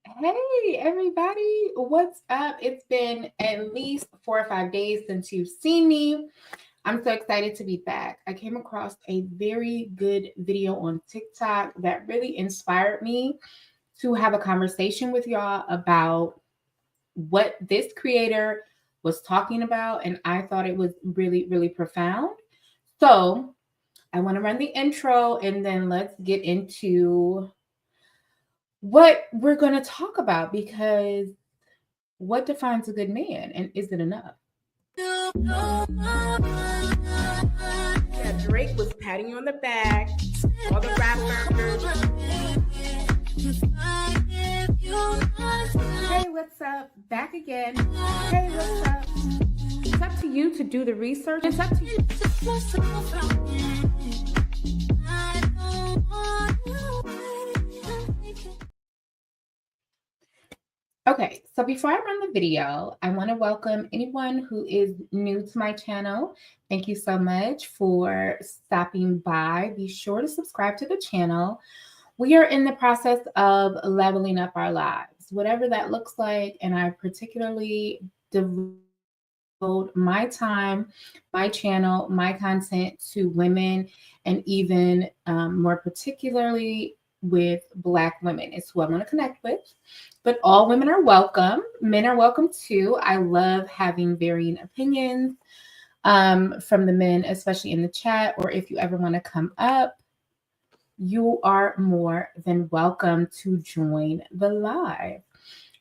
Hey, everybody, what's up? It's been at least 4 or 5 days since you've seen me. I'm so excited to be back. I came across a very good video on TikTok that really inspired me to have a conversation with y'all about what this creator was talking about. And I thought it was really, really profound. So I want to run the intro and then let's get into what we're going to talk about because what defines a good man and is it enough? Yeah, Drake was patting you on the back, all the rappers. Hey, what's up? Back again. Hey, what's up? It's up to you to do the research. It's up to you. Okay, so before I run the video, I want to welcome anyone who is new to my channel. Thank you so much for stopping by. Be sure to subscribe to the channel. We are in the process of leveling up our lives, whatever that looks like, and I particularly devote my time, my channel, my content to women, and even more particularly with Black women. It's who I want to connect with. But all women are welcome. Men are welcome too. I love having varying opinions from the men, especially in the chat, or if you ever want to come up, you are more than welcome to join the live.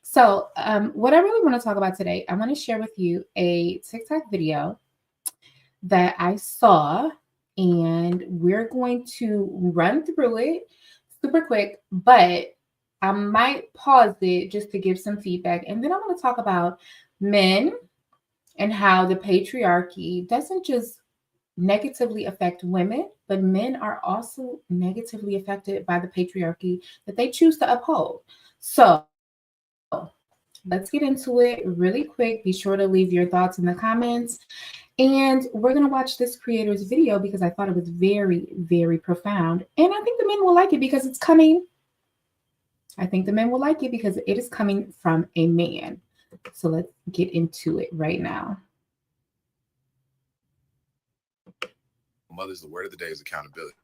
So what I really want to talk about today, I want to share with you a TikTok video that I saw, and we're going to run through it super quick, but I might pause it just to give some feedback. And then I want to talk about men and how the patriarchy doesn't just negatively affect women, but men are also negatively affected by the patriarchy that they choose to uphold. So let's get into it really quick. Be sure to leave your thoughts in the comments. And we're going to watch this creator's video because I thought it was very, very profound. And I think the men will like it because it's coming. I think the men will like it because it is coming from a man. So let's get into it right now. Mothers, the word of the day is accountability.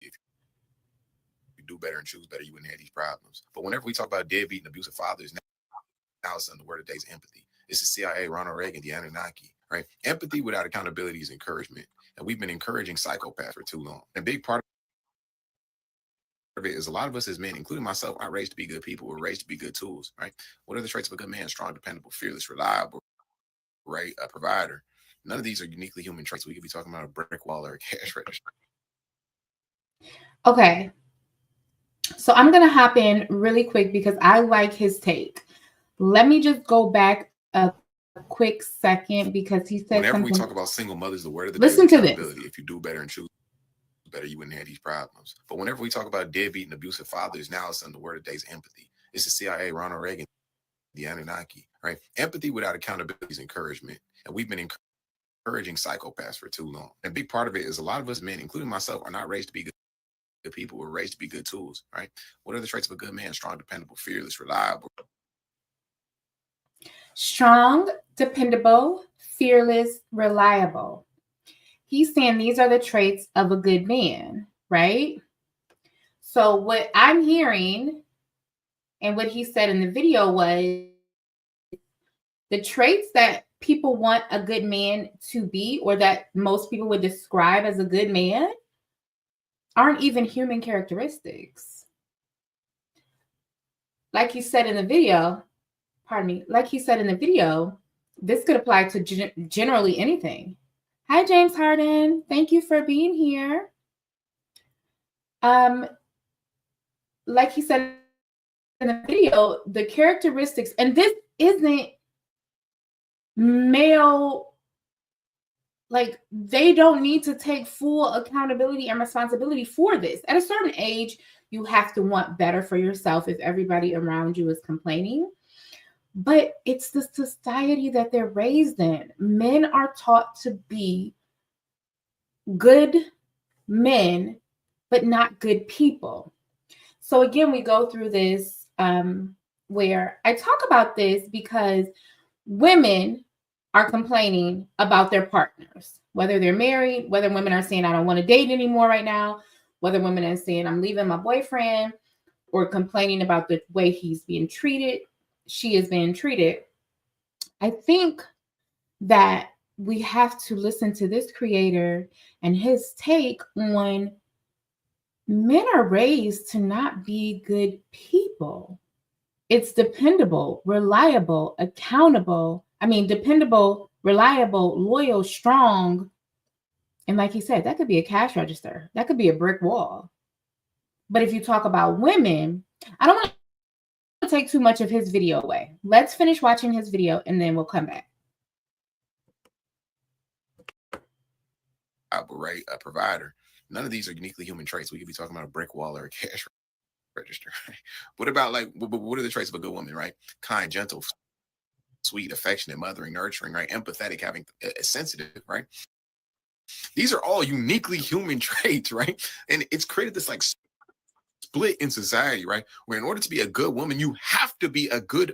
If you do better and choose better, you wouldn't have these problems. But whenever we talk about deadbeat and abusive fathers, now it's on the word of the day is empathy. This is CIA, Ronald Reagan, the Anunnaki, right? Empathy without accountability is encouragement. And we've been encouraging psychopaths for too long. A big part of it is a lot of us as men, including myself, aren't raised to be good people. We're raised to be good tools, right? What are the traits of a good man? Strong, dependable, fearless, reliable, right? A provider. None of these are uniquely human traits. We could be talking about a brick wall or a cash register. Okay. So I'm going to hop in really quick because I like his take. Let me just go back a quick second because he said whenever something. We talk about single mothers, the word of the day is accountability. If you do better and choose better, you wouldn't have these problems. But whenever we talk about deadbeat and abusive fathers, now it's on the word of the day is empathy. It's the CIA, Ronald Reagan, the Anunnaki, right? Empathy without accountability is encouragement. And we've been encouraging psychopaths for too long. And a big part of it is a lot of us men, including myself, are not raised to be good people. We're raised to be good tools, right? What are the traits of a good man? Strong, dependable, fearless, reliable. Strong, dependable, fearless, reliable. He's saying these are the traits of a good man, right? So what I'm hearing and what he said in the video was the traits that people want a good man to be, or that most people would describe as a good man, aren't even human characteristics. Like he said in the video, like he said in the video, this could apply to generally anything. Hi, James Harden. Thank you for being here. Like he said in the video, the characteristics, and this isn't male, like they don't need to take full accountability and responsibility for this. At a certain age, you have to want better for yourself if everybody around you is complaining. But it's the society that they're raised in. Men are taught to be good men, but not good people. So again, we go through this where I talk about this because women are complaining about their partners, whether they're married, whether women are saying, I don't want to date anymore right now, whether women are saying, I'm leaving my boyfriend, or complaining about the way he's being treated, she is being treated. I think that we have to listen to this creator and his take on men are raised to not be good people. It's dependable, reliable, accountable. Dependable, reliable, loyal, strong. And like he said, that could be a cash register. That could be a brick wall. But if you talk about women, I don't want to take too much of his video away. Let's finish watching his video and then we'll come back. Right, a provider. None of these are uniquely human traits. We could be talking about a brick wall or a cash register. Right? What about what are the traits of a good woman, right? Kind, gentle, sweet, affectionate, mothering, nurturing, right? Empathetic, having sensitive, right? These are all uniquely human traits, right? And it's created this like split in society, right? Where in order to be a good woman, you have to be a good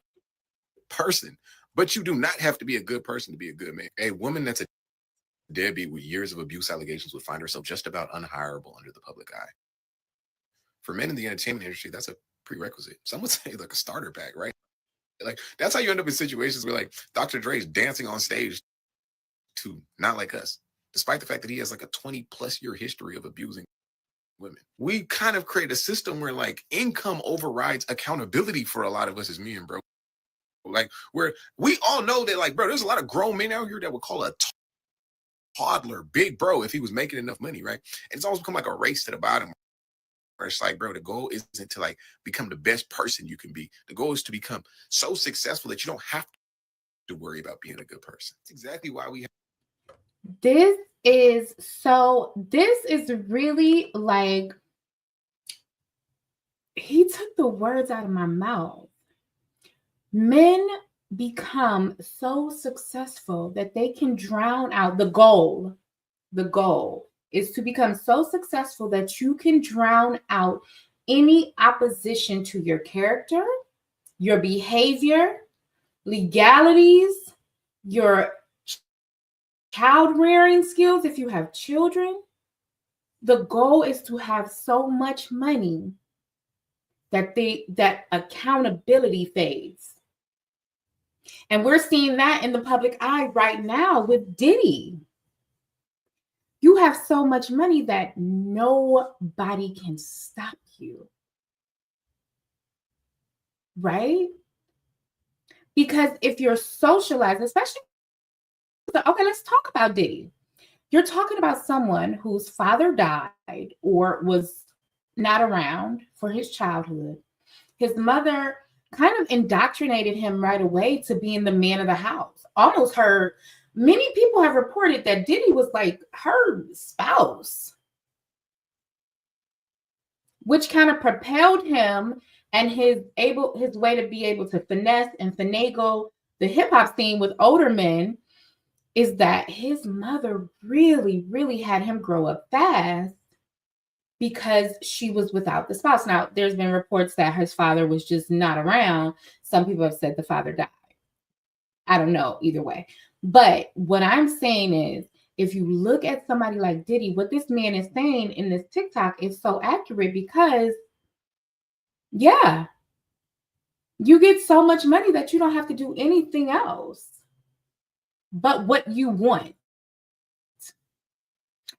person, but you do not have to be a good person to be a good man. A woman that's a deadbeat with years of abuse allegations would find herself just about unhireable under the public eye. For men in the entertainment industry, that's a prerequisite. Some would say like a starter pack, right? Like that's how you end up in situations where like Dr. Dre's dancing on stage to Not Like Us, despite the fact that he has like a 20+ year history of abusing women. We kind of create a system where like income overrides accountability for a lot of us as men, bro. Like where we all know that like, bro, there's a lot of grown men out here that would call a toddler big bro if he was making enough money, right? And it's always become like a race to the bottom where it's like, bro, the goal isn't to like become the best person you can be. The goal is to become so successful that you don't have to worry about being a good person. That's exactly why we have this is really like, he took the words out of my mouth. Men become so successful that they can drown out the goal. The goal is to become so successful that you can drown out any opposition to your character, your behavior, legalities, your child rearing skills if you have children. The goal is to have so much money that accountability fades. And we're seeing that in the public eye right now with Diddy. You have so much money that nobody can stop you. Right? Because if you're socialized, especially, okay, let's talk about Diddy. You're talking about someone whose father died or was not around for his childhood. His mother kind of indoctrinated him right away to being the man of the house. Almost her. Many people have reported that Diddy was like her spouse, which kind of propelled him and his way to be able to finesse and finagle the hip hop scene with older men is that his mother really, really had him grow up fast because she was without the spouse. Now, there's been reports that his father was just not around. Some people have said the father died. I don't know, either way. But what I'm saying is, if you look at somebody like Diddy, what this man is saying in this TikTok is so accurate because, yeah, you get so much money that you don't have to do anything else but what you want.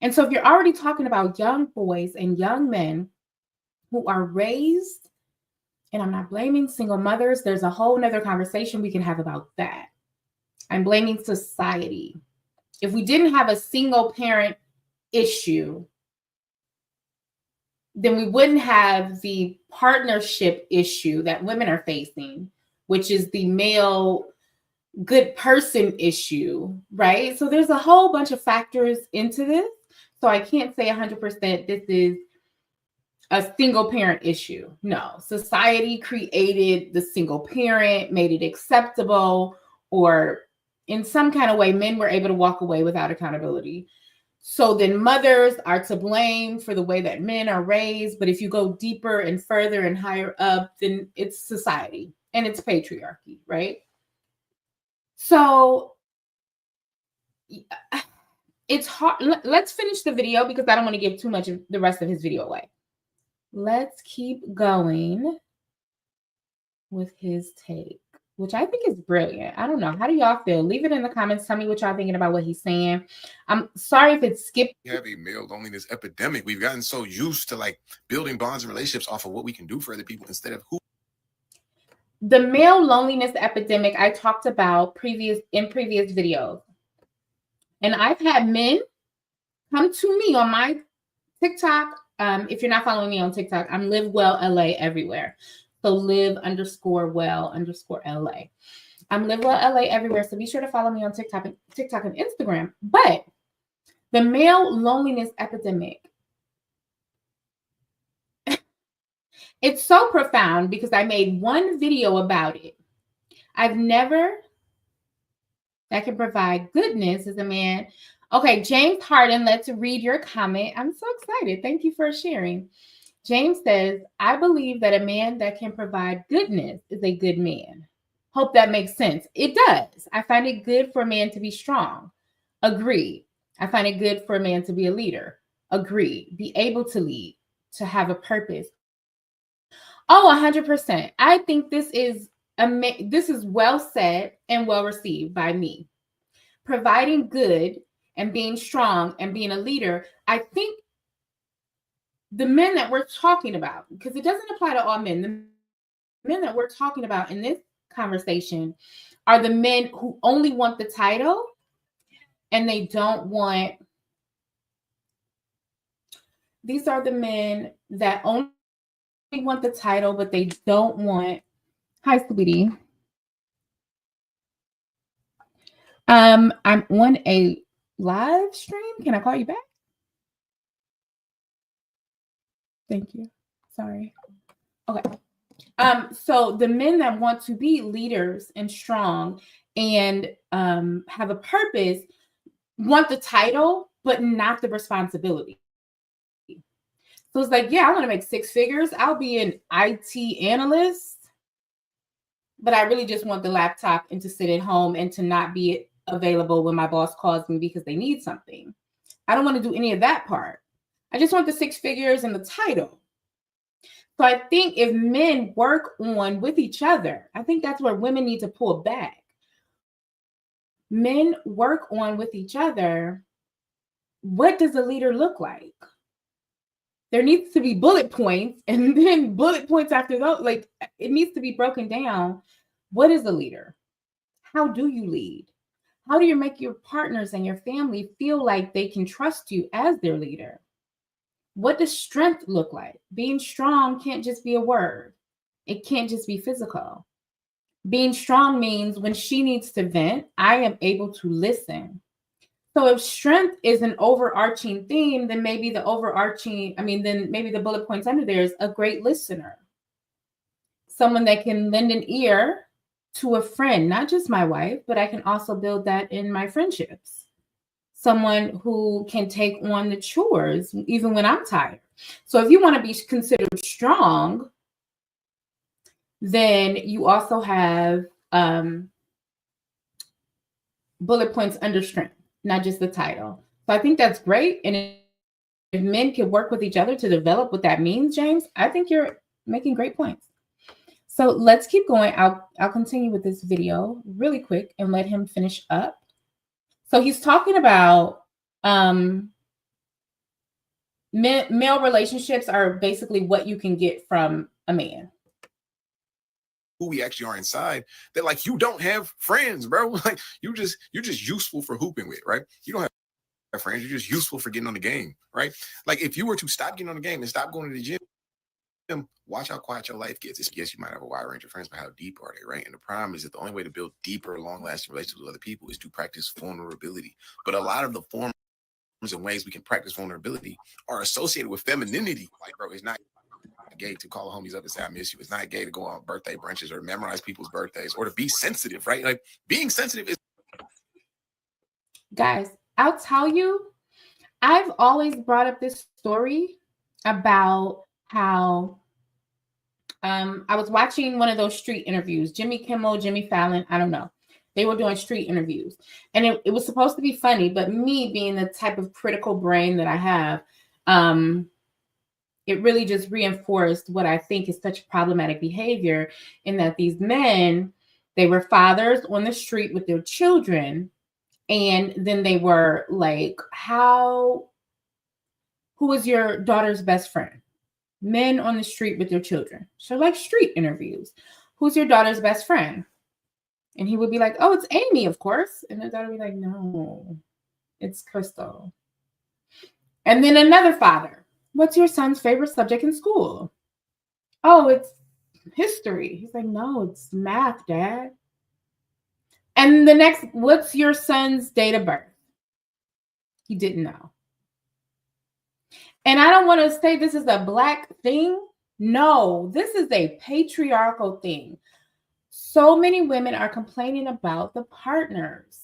And so if you're already talking about young boys and young men who are raised, and I'm not blaming single mothers, there's a whole nother conversation we can have about that. I'm blaming society. If we didn't have a single parent issue, then we wouldn't have the partnership issue that women are facing, which is the male good person issue, right? So there's a whole bunch of factors into this. So I can't say 100% this is a single parent issue. No, society created the single parent, made it acceptable, or in some kind of way, men were able to walk away without accountability. So then mothers are to blame for the way that men are raised. But if you go deeper and further and higher up, then it's society and it's patriarchy, right? So it's hard. Let's finish the video because I don't want to give too much of the rest of his video away. Let's keep going with his take, which I think is brilliant. I don't know. How do y'all feel? Leave it in the comments. Tell me what y'all thinking about what he's saying. I'm sorry if it's skipped. We have a male loneliness epidemic. We've gotten so used to like building bonds and relationships off of what we can do for other people instead of who. The male loneliness epidemic I talked about in previous videos. And I've had men come to me on my TikTok. If you're not following me on TikTok, I'm Live Well LA everywhere. So live_well_LA. I'm Live Well LA everywhere. So be sure to follow me on TikTok and Instagram. But the male loneliness epidemic, it's so profound because I made one video about it. I've never that can provide goodness as a man. Okay, James Harden, let's read your comment. I'm so excited. Thank you for sharing. James says, I believe that a man that can provide goodness is a good man. Hope that makes sense. It does. I find it good for a man to be strong. Agreed. I find it good for a man to be a leader. Agreed. Be able to lead, to have a purpose. Oh, 100%. I think this is well said and well received by me. Providing good and being strong and being a leader, I think the men that we're talking about, because it doesn't apply to all men, the men that we're talking about in this conversation are the men who only want the title and they don't want. These are the men that only want the title, but they don't want. Hi, sweetie. I'm on a live stream. Can I call you back? Thank you. Sorry. Okay. So the men that want to be leaders and strong and have a purpose want the title, but not the responsibility. So it's like, yeah, I want to make 6 figures. I'll be an IT analyst, but I really just want the laptop and to sit at home and to not be available when my boss calls me because they need something. I don't want to do any of that part. I just want the 6 figures and the title. So I think if men work on with each other, I think that's where women need to pull back. Men work on with each other. What does a leader look like? There needs to be bullet points and then bullet points after those. Like it needs to be broken down. What is a leader? How do you lead? How do you make your partners and your family feel like they can trust you as their leader? What does strength look like? Being strong can't just be a word. It can't just be physical. Being strong means when she needs to vent, I am able to listen. So if strength is an overarching theme, then maybe the bullet points under there is a great listener. Someone that can lend an ear to a friend, not just my wife, but I can also build that in my friendships. Someone who can take on the chores even when I'm tired. So if you want to be considered strong, then you also have bullet points under strength, not just the title. So I think that's great. And if men can work with each other to develop what that means, James, I think you're making great points. So let's keep going. I'll continue with this video really quick and let him finish up. So he's talking about male relationships are basically what you can get from a man. Who we actually are inside, that like you don't have friends, bro. Like you're just useful for hooping with, right? You don't have friends, you're just useful for getting on the game, right? Like if you were to stop getting on the game and stop going to the gym, watch how quiet your life gets. Yes, you might have a wide range of friends, but how deep are they, right? And the problem is that the only way to build deeper, long-lasting relationships with other people is to practice vulnerability. But a lot of the forms and ways we can practice vulnerability are associated with femininity. Like, bro, it's not gay to call homies up and say I miss you. It's not gay to go on birthday brunches or memorize people's birthdays or to be sensitive, right? Like being sensitive is. Guys, I'll tell you, I've always brought up this story about how I was watching one of those street interviews, Jimmy Kimmel, Jimmy Fallon, I don't know. They were doing street interviews. And it was supposed to be funny, but me being the type of critical brain that I have, it really just reinforced what I think is such problematic behavior, in that these men, they were fathers on the street with their children. And then they were like, who is your daughter's best friend? Men on the street with their children. So like street interviews. Who's your daughter's best friend? And he would be like, oh, it's Amy, of course. And the daughter would be like, no, it's Crystal. And then another father, what's your son's favorite subject in school? Oh, it's history. He's like, no, it's math, Dad. And the next, what's your son's date of birth? He didn't know. And I don't want to say this is a Black thing. No, this is a patriarchal thing. So many women are complaining about the partners,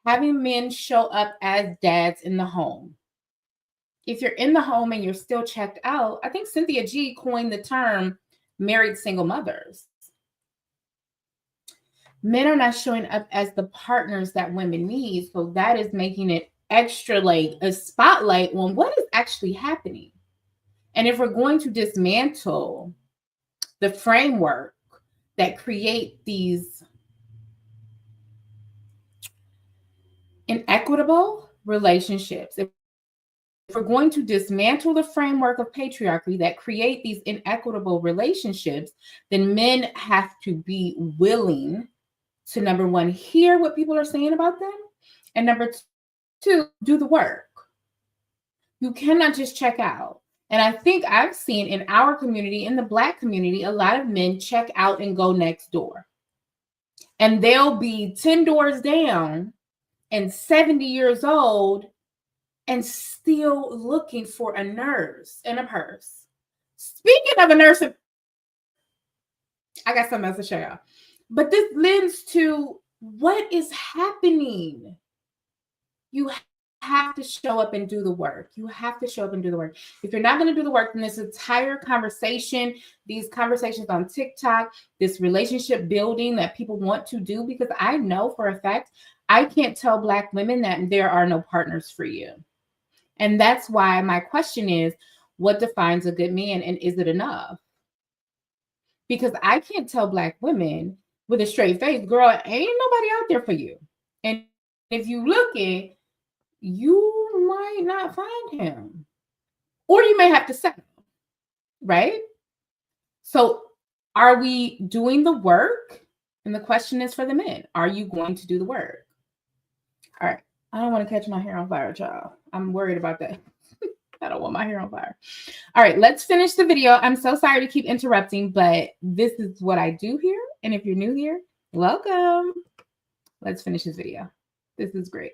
having men show up as dads in the home. If you're in the home and you're still checked out, I think Cynthia G coined the term married single mothers. Men are not showing up as the partners that women need. So that is making it extra like a spotlight on what is actually happening. And if we're going to dismantle the framework that create these inequitable relationships, if we're going to dismantle the framework of patriarchy that create these inequitable relationships, then men have to be willing to, number one, hear what people are saying about them, and number two, do the work. You cannot just check out. And I think I've seen in our community, in the Black community, a lot of men check out and go next door. And they'll be 10 doors down and 70 years old and still looking for a nurse and a purse. Speaking of a nurse, I got something else to show y'all. But this lends to what is happening. You have to show up and do the work. You have to show up and do the work. If you're not going to do the work, then this entire conversation, these conversations on TikTok, this relationship building that people want to do, because I know for a fact, I can't tell Black women that there are no partners for you. And that's why my question is, what defines a good man, and is it enough? Because I can't tell Black women with a straight face, girl, ain't nobody out there for you. And if you looking, you might not find him. Or you may have to settle, right? So are we doing the work? And the question is for the men. Are you going to do the work? All right. I don't want to catch my hair on fire, child. I'm worried about that. I don't want my hair on fire. All right, let's finish the video. I'm so sorry to keep interrupting, but this is what I do here. And if you're new here, welcome. Let's finish this video. This is great.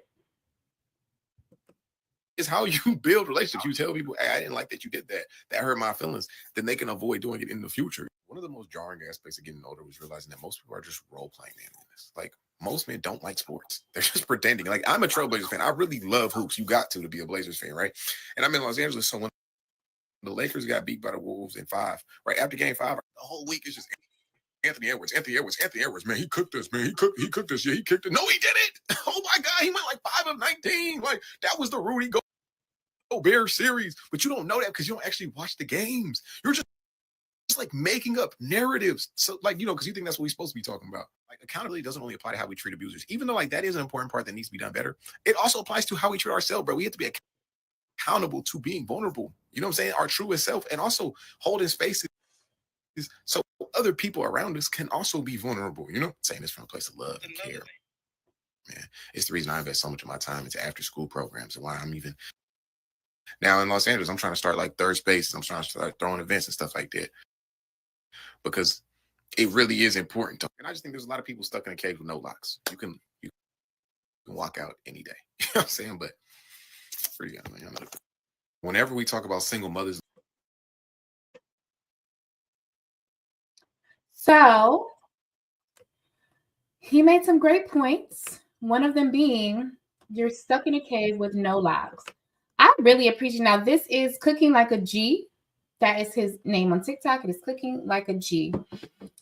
It's how you build relationships. You tell people, hey, I didn't like that you did that. That hurt my feelings. Then they can avoid doing it in the future. One of the most jarring aspects of getting older was realizing that most people are just role-playing in this. Like, most men don't like sports. They're just pretending. Like, I'm a Trailblazers fan. I really love hoops. You got to be a Blazers fan, right? And I'm in Los Angeles, so when the Lakers got beat by the Wolves in 5, right after game 5, the whole week is just Anthony Edwards, man, he cooked this, man. He cooked this. Yeah, he kicked it. No, he didn't. Oh my God, he went like 5 of 19. Like, that was the Rudy Gobert series. But you don't know that because you don't actually watch the games. You're just like making up narratives. So, like, you know, because you think that's what we're supposed to be talking about. Like, accountability doesn't only apply to how we treat abusers, even though like that is an important part that needs to be done better. It also applies to how we treat ourselves, bro. We have to be accountable to being vulnerable. You know what I'm saying? Our truest self, and also holding spaces so other people around us can also be vulnerable. You know, saying this from a place of love and care. Man, it's the reason I invest so much of my time into after school programs, and why I'm even now in Los Angeles. I'm trying to start like third space. I'm trying to start throwing events and stuff like that, because it really is important. And I just think there's a lot of people stuck in a cage with no locks. You can walk out any day. You know what I'm saying? But pretty good, man. Whenever we talk about single mothers. So he made some great points. One of them being, you're stuck in a cave with no locks. I really appreciate. Now, this is Cooking Like a G. That is his name on TikTok. It is Cooking Like a G.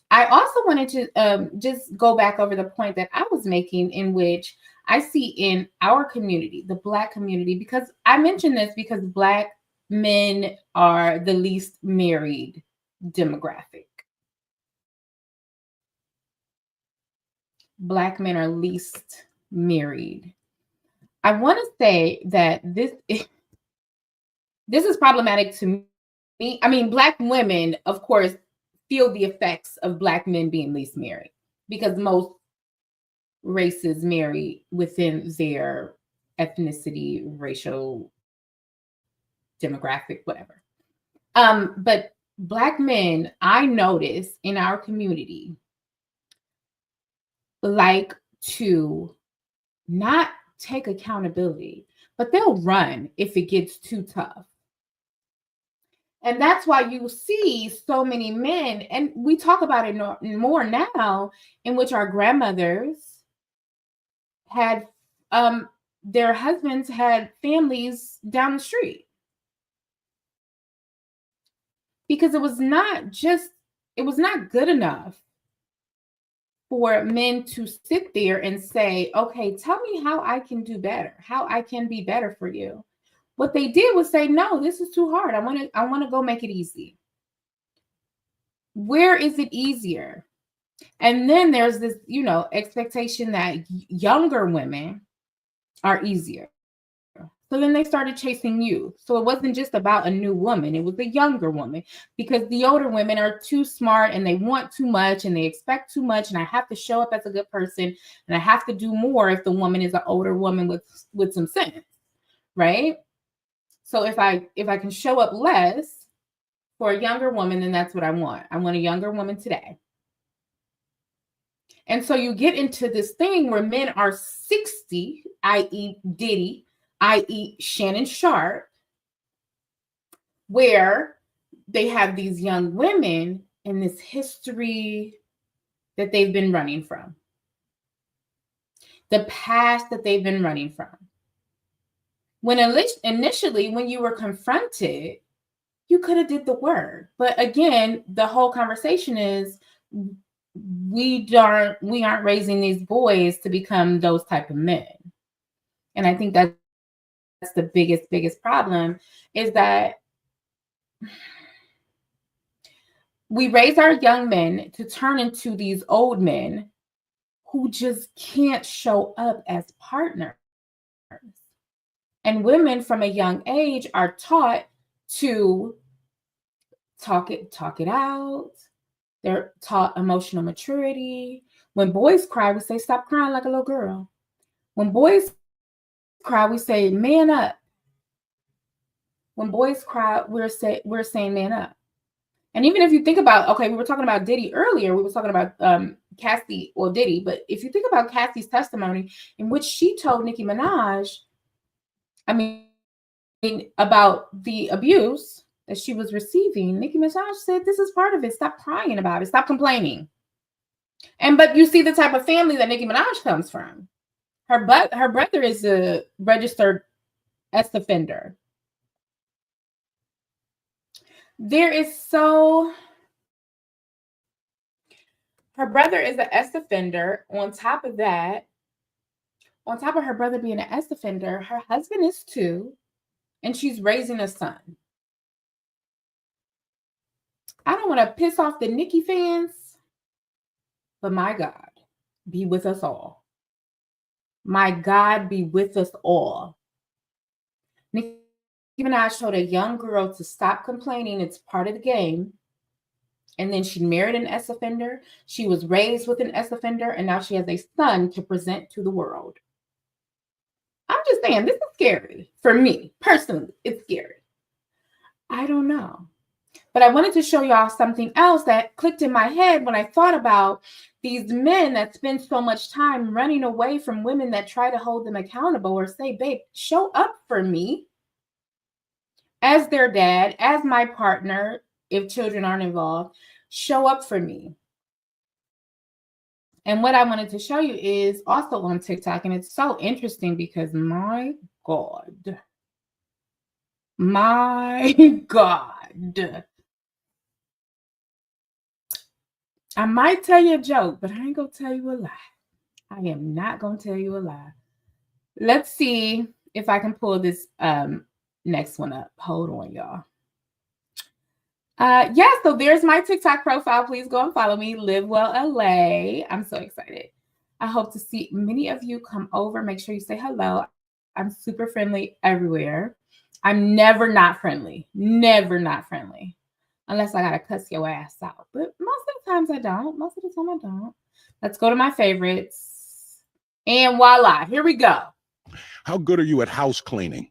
I also wanted to just go back over the point that I was making, in which I see in our community, the Black community, because I mentioned this because Black men are the least married demographic. Black men are least married. I want to say that this is problematic to me. I mean, Black women, of course, feel the effects of Black men being least married, because most races marry within their ethnicity, racial, demographic, whatever. But Black men, I notice in our community, like to not take accountability, but they'll run if it gets too tough. And that's why you see so many men, and we talk about it more now, in which our grandmothers had their husbands had families down the street, because it was not good enough for men to sit there and say, okay, tell me how I can do better, how I can be better for you. What they did was say, no, this is too hard. I want to go make it easy. Where is it easier? And then there's this, expectation that younger women are easier. So then they started chasing youth. So it wasn't just about a new woman, it was a younger woman, because the older women are too smart and they want too much and they expect too much. And I have to show up as a good person and I have to do more if the woman is an older woman with some sense, right? So if I can show up less for a younger woman, then that's what I want. I want a younger woman today. And so you get into this thing where men are 60, i.e. Diddy, i.e. Shannon Sharpe, where they have these young women in this history that they've been running from, the past that they've been running from. When initially, when you were confronted, you could have did the work. But again, the whole conversation is we aren't raising these boys to become those type of men. And I think that's the biggest problem, is that we raise our young men to turn into these old men who just can't show up as partners. And women from a young age are taught to talk it out. They're taught emotional maturity. When boys cry, we say, stop crying like a little girl. When boys cry, we say, man up. When boys cry, we're saying man up. And even if you think about, okay, we were talking about Diddy earlier. We were talking about Cassie or Diddy. But if you think about Cassie's testimony, in which she told Nicki Minaj, about the abuse that she was receiving, Nicki Minaj said, this is part of it. Stop crying about it. Stop complaining. But you see the type of family that Nicki Minaj comes from. Her brother is a registered sex offender. Her brother is an sex offender. On top of her brother being an sex offender, her husband is too, and she's raising a son. I don't want to piss off the Nicki fans, but my God, be with us all. My God, be with us all. Nicki Minaj told a young girl to stop complaining. It's part of the game. And then she married an sex offender. She was raised with an sex offender, and now she has a son to present to the world. I'm just saying, this is scary for me personally. It's scary. I don't know. But I wanted to show y'all something else that clicked in my head when I thought about these men that spend so much time running away from women that try to hold them accountable or say, babe, show up for me as their dad, as my partner, if children aren't involved, show up for me. And what I wanted to show you is also on TikTok, and it's so interesting because, my God, My God. I might tell you a joke, but I ain't gonna tell you a lie. I am not gonna tell you a lie. Let's see if I can pull this next one up. Hold on, y'all. Yeah, so there's my TikTok profile. Please go and follow me, Live Well LA. I'm so excited. I hope to see many of you come over. Make sure you say hello. I'm super friendly everywhere. I'm never not friendly. Never not friendly. Unless I gotta cuss your ass out. But most of the times I don't. Most of the time I don't. Let's go to my favorites. And voila, here we go. How good are you at house cleaning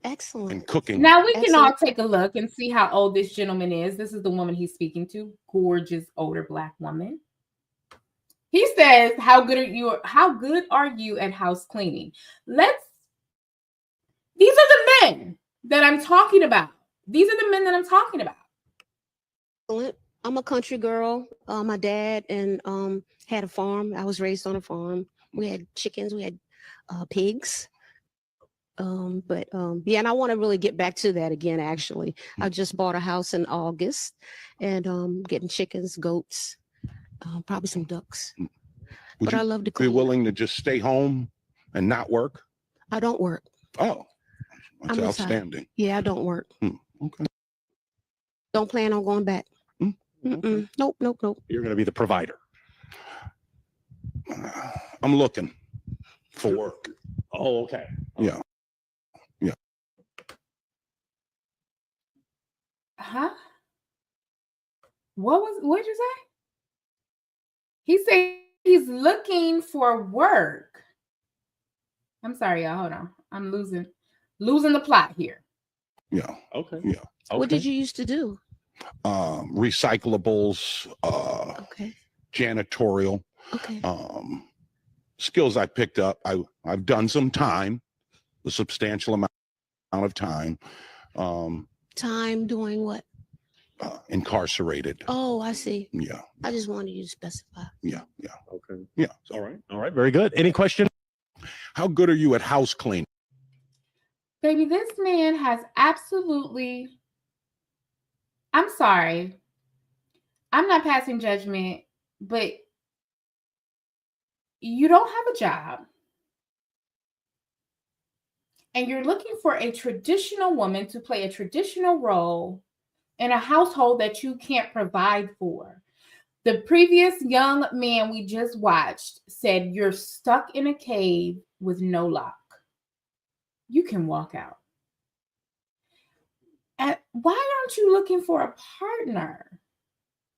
Excellent. and cooking? Now we can Excellent. all take a look and see how old this gentleman is. This is the woman he's speaking to. Gorgeous older Black woman. He says, how good are you at house cleaning? These are the men that I'm talking about. These are the men that I'm talking about. Excellent. I'm a country girl. My dad and had a farm. I was raised on a farm. We had chickens. We had pigs. Yeah, and I want to really get back to that again. Actually, I just bought a house in August, and getting chickens, goats, probably some ducks. Would But I you love to be clean. willing to just stay home and not work? I don't work. Oh, that's I'm retired. outstanding. Yeah, I don't work. Okay. Don't plan on going back. Okay. Nope. You're going to be the provider. I'm looking for work. Oh, okay. Yeah. Huh? What did you say? He said he's looking for work. I'm sorry, y'all. Hold on. I'm losing the plot here. Yeah. Okay. Yeah. What did you used to do? Recyclables, Okay. janitorial, Okay. skills I picked up. I've done some time, a substantial amount of time. Time doing what? Incarcerated. Oh, I see. Yeah. I just wanted you to specify. Yeah. Okay. Yeah. All right. All right. Very good. Any question? How good are you at house cleaning? Baby, this man has absolutely, I'm sorry. I'm not passing judgment, but you don't have a job. And you're looking for a traditional woman to play a traditional role in a household that you can't provide for. The previous young man we just watched said you're stuck in a cave with no lock. You can walk out. And why aren't you looking for a partner?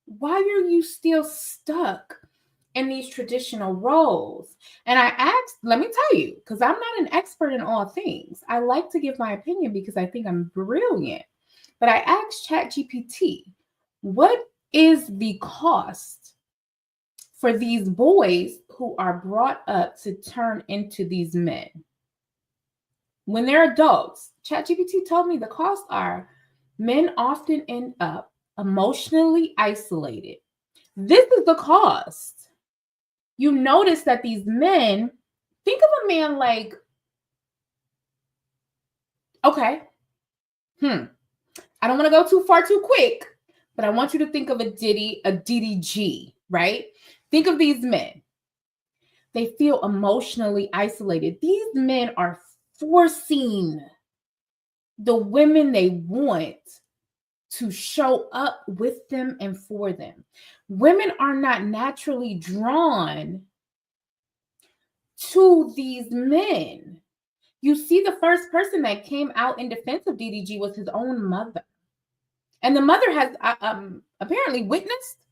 Why are you still stuck in these traditional roles? And I asked, let me tell you, because I'm not an expert in all things. I like to give my opinion because I think I'm brilliant. But I asked ChatGPT, what is the cost for these boys who are brought up to turn into these men? When they're adults, ChatGPT told me the costs are men often end up emotionally isolated. This is the cost. You notice that these men, think of a man like, okay, I don't want to go too far too quick, but I want you to think of a DDG, right? Think of these men. They feel emotionally isolated. These men are forcing the women they want to show up with them and for them. Women are not naturally drawn to these men. You see, the first person that came out in defense of DDG was his own mother. And the mother has apparently witnessed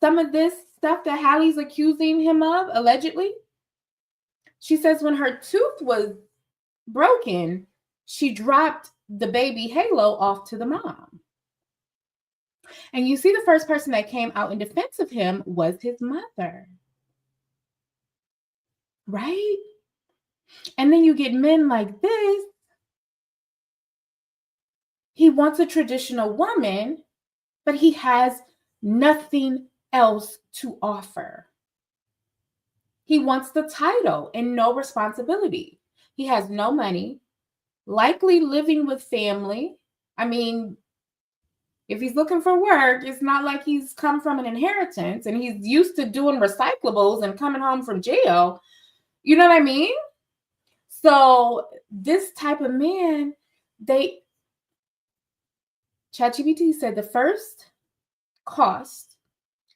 some of this stuff that Hallie's accusing him of, allegedly. She says when her tooth was broken, she dropped the baby Halo off to the mom. And you see, the first person that came out in defense of him was his mother. Right? And then you get men like this. He wants a traditional woman, but he has nothing else to offer. He wants the title and no responsibility. He has no money, likely living with family. I mean, if he's looking for work, it's not like he's come from an inheritance and he's used to doing recyclables and coming home from jail. You know what I mean? So this type of man, ChatGPT said the first cost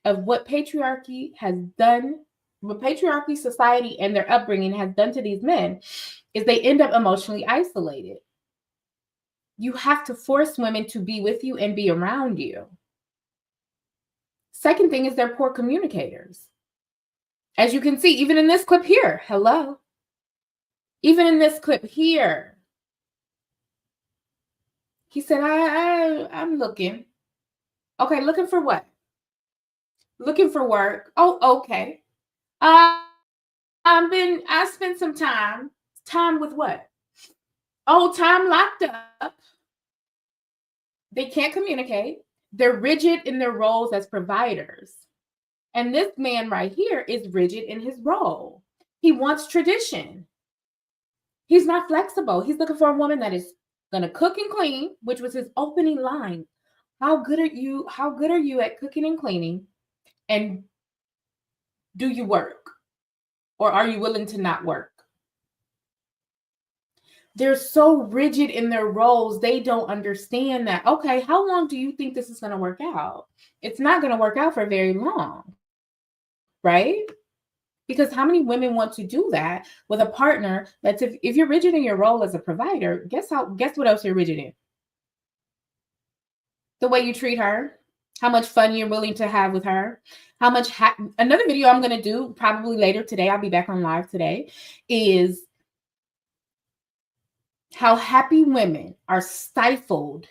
of what patriarchy has done, what patriarchy society and their upbringing has done to these men is they end up emotionally isolated. You have to force women to be with you and be around you. Second thing is they're poor communicators. As you can see, even in this clip here, hello. Even in this clip here, he said, I'm looking. Okay, looking for what? Looking for work. Oh, okay. I spent some time. Time with what? Oh, time locked up. They can't communicate. They're rigid in their roles as providers. And this man right here is rigid in his role. He wants tradition. He's not flexible. He's looking for a woman that is going to cook and clean, which was his opening line. How good are you? How good are you at cooking and cleaning? And do you work? Or are you willing to not work? They're so rigid in their roles, they don't understand that, okay, how long do you think this is going to work out? It's not going to work out for very long, right? Because how many women want to do that with a partner that's, if you're rigid in your role as a provider, guess what else you're rigid in? The way you treat her, how much fun you're willing to have with her, how much, another video I'm going to do probably later today, I'll be back on live today, is how happy women are stifled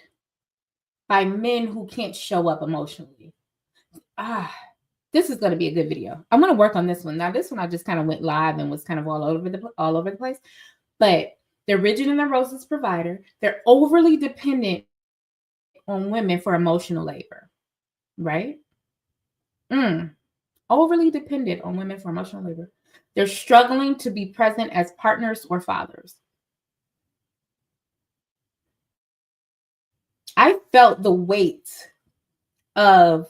by men who can't show up emotionally. This is going to be a good video. I'm going to work on this one. Now, this one I just kind of went live and was kind of all over the place. But they're rigid in their roles as provider. They're overly dependent on women for emotional labor, right? Overly dependent on women for emotional labor. They're struggling to be present as partners or fathers. I felt the weight of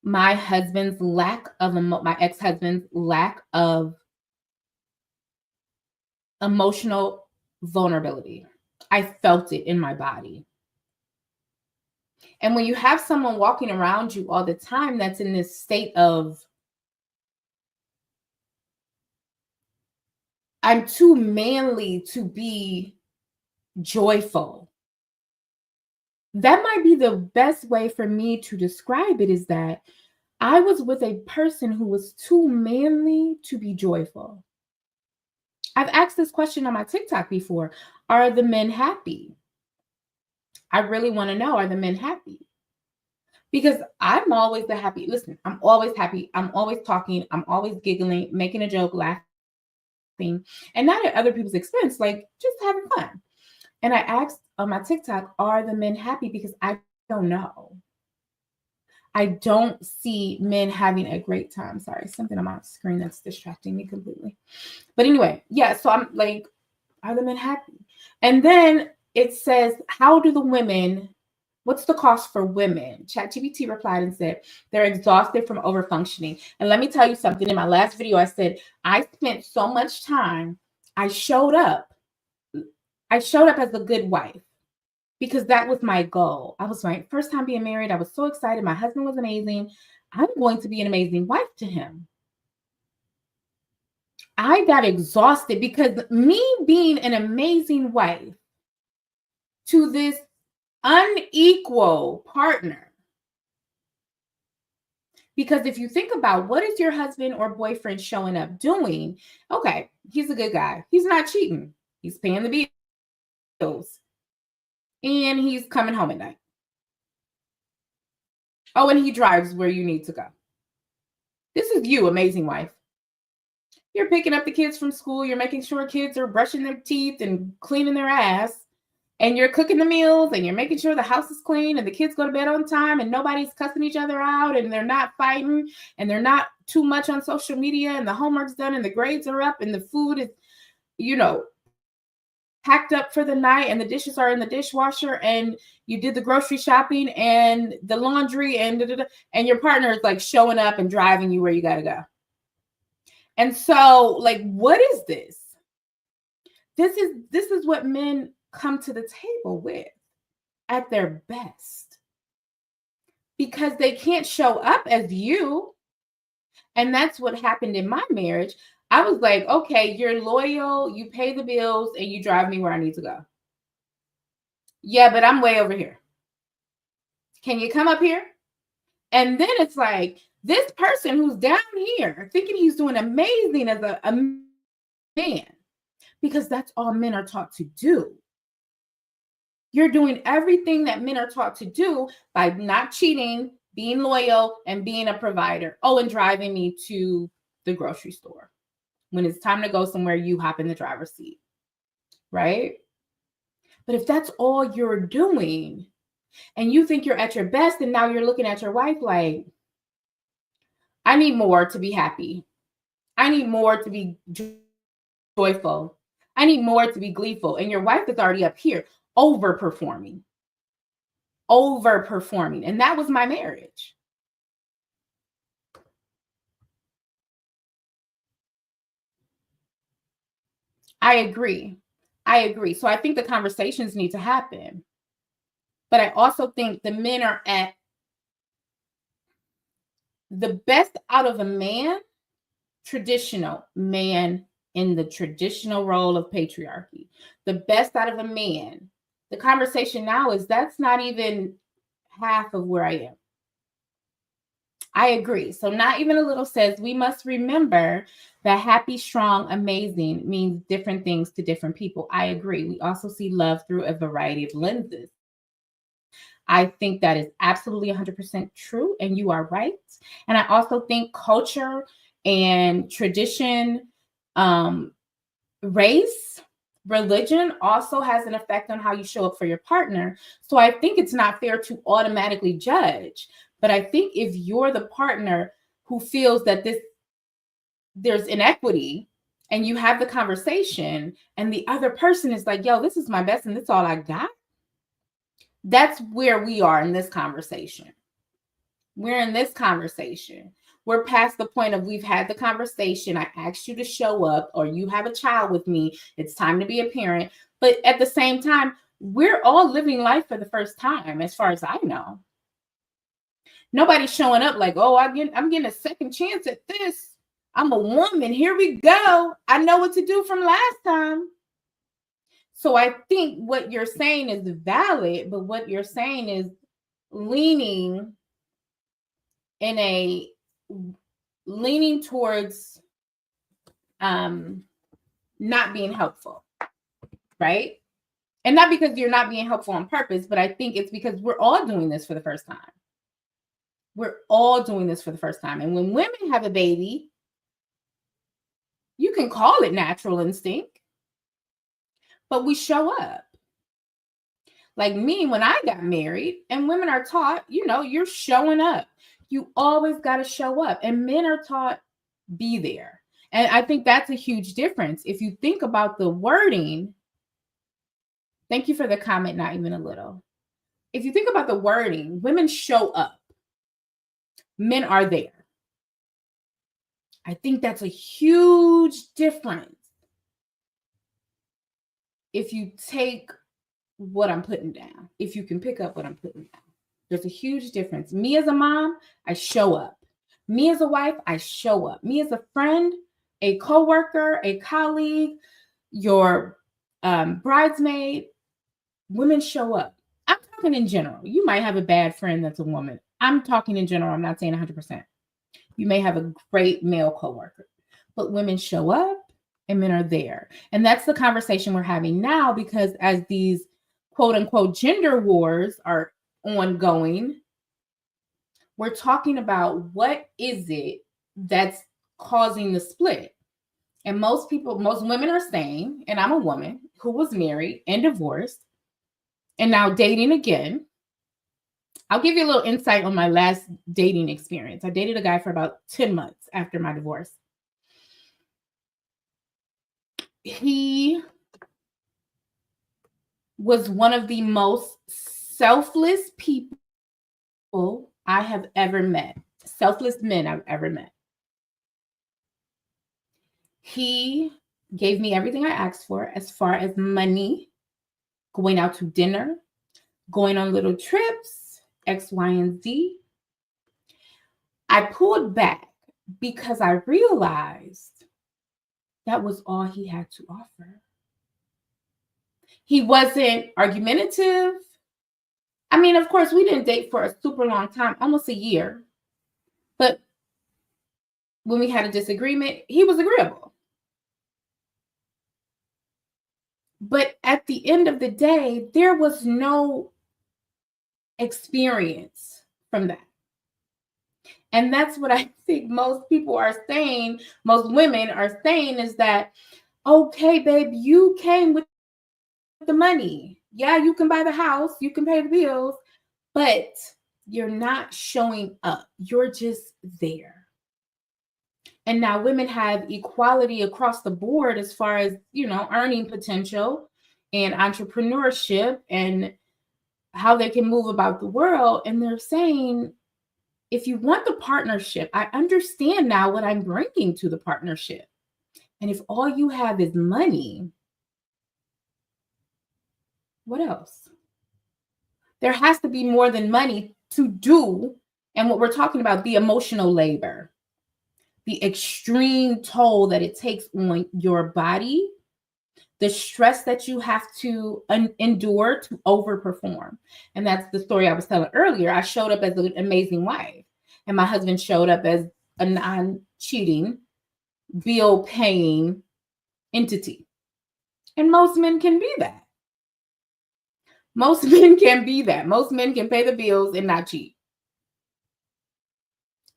my husband's lack of, my ex-husband's lack of emotional vulnerability. I felt it in my body. And when you have someone walking around you all the time that's in this state of, I'm too manly to be joyful. That might be the best way for me to describe it, is that I was with a person who was too manly to be joyful. I've asked this question on my TikTok before. Are the men happy? I really want to know, are the men happy? Because I'm always the happy. Listen, I'm always happy. I'm always talking. I'm always giggling, making a joke, laughing. And not at other people's expense, like just having fun. And I asked on my TikTok, are the men happy? Because I don't know. I don't see men having a great time. Sorry, something on my screen that's distracting me completely. But anyway, yeah, so I'm like, are the men happy? And then it says, how do the women, what's the cost for women? ChatGPT replied and said, they're exhausted from overfunctioning. And let me tell you something. In my last video, I said, I spent so much time, I showed up as a good wife, because that was my goal. I was my first time being married. I was so excited. My husband was amazing. I'm going to be an amazing wife to him. I got exhausted because me being an amazing wife to this unequal partner. Because if you think about, what is your husband or boyfriend showing up doing? Okay, he's a good guy. He's not cheating. He's paying the bills. And he's coming home at night. Oh, and he drives where you need to go. This is you, amazing wife. You're picking up the kids from school. You're making sure kids are brushing their teeth and cleaning their ass. And you're cooking the meals, and you're making sure the house is clean and the kids go to bed on time and nobody's cussing each other out and they're not fighting and they're not too much on social media and the homework's done and the grades are up and the food is, packed up for the night and the dishes are in the dishwasher and you did the grocery shopping and the laundry and and your partner is like showing up and driving you where you got to go. And so, like, what is this? This is what men come to the table with at their best, because they can't show up as you. And that's what happened in my marriage. I was like, okay, you're loyal, you pay the bills, and you drive me where I need to go. Yeah, but I'm way over here. Can you come up here? And then it's like, this person who's down here thinking he's doing amazing as a man, because that's all men are taught to do. You're doing everything that men are taught to do by not cheating, being loyal, and being a provider. Oh, and driving me to the grocery store. When it's time to go somewhere, you hop in the driver's seat, right? But if that's all you're doing and you think you're at your best, and now you're looking at your wife like, I need more to be happy. I need more to be joyful. I need more to be gleeful. And your wife is already up here overperforming. And that was my marriage. I agree. So I think the conversations need to happen. But I also think the men are at the best out of a man, traditional man in the traditional role of patriarchy. The best out of a man. The conversation now is that's not even half of where I am. I agree. So not even a little says we must remember that happy, strong, amazing means different things to different people. I agree. We also see love through a variety of lenses. I think that is absolutely 100% true, and you are right. And I also think culture and tradition, race, religion also has an effect on how you show up for your partner. So I think it's not fair to automatically judge. But I think if you're the partner who feels that there's inequity, and you have the conversation and the other person is like, yo, this is my best and this is all I got. That's where we are in this conversation. We're past the point of we've had the conversation. I asked you to show up, or you have a child with me. It's time to be a parent. But at the same time, we're all living life for the first time, as far as I know. Nobody's showing up like, oh, I'm getting a second chance at this. I'm a woman. Here we go. I know what to do from last time. So I think what you're saying is valid, but what you're saying is leaning towards not being helpful, right? And not because you're not being helpful on purpose, but I think it's because we're all doing this for the first time. And when women have a baby, you can call it natural instinct, but we show up. Like me, when I got married, and women are taught, you're showing up. You always got to show up. And men are taught, be there. And I think that's a huge difference. If you think about the wording, thank you for the comment, not even a little. If you think about the wording, women show up. Men are there. I think that's a huge difference. If you take what I'm putting down, if you can pick up what I'm putting down, there's a huge difference. Me as a mom, I show up. Me as a wife, I show up. Me as a friend, a coworker, a colleague, your bridesmaid, women show up. I'm talking in general. You might have a bad friend that's a woman. I'm talking in general. I'm not saying 100%. You may have a great male coworker, but women show up and men are there. And that's the conversation we're having now, because as these quote unquote gender wars are ongoing, we're talking about what is it that's causing the split. And most women are saying, and I'm a woman who was married and divorced and now dating again. I'll give you a little insight on my last dating experience. I dated a guy for about 10 months after my divorce. He was one of the most selfless people I have ever met. Selfless men I've ever met. He gave me everything I asked for as far as money, going out to dinner, going on little trips, X, Y, and Z. I pulled back because I realized that was all he had to offer. He wasn't argumentative. I mean, of course, we didn't date for a super long time, almost a year. But when we had a disagreement, he was agreeable. But at the end of the day, there was no experience from that. And that's what I think most people are saying, most women are saying, is that, okay, babe, you came with the money. Yeah, you can buy the house, you can pay the bills, but you're not showing up. You're just there. And now women have equality across the board as far as, earning potential and entrepreneurship and how they can move about the world. And they're saying, if you want the partnership, I understand now what I'm bringing to the partnership. And if all you have is money, what else? There has to be more than money to do. And what we're talking about, the emotional labor, the extreme toll that it takes on your body, the stress that you have to endure to overperform. And that's the story I was telling earlier. I showed up as an amazing wife, and my husband showed up as a non-cheating, bill-paying entity. And most men can be that. Most men can be that. Most men can pay the bills and not cheat.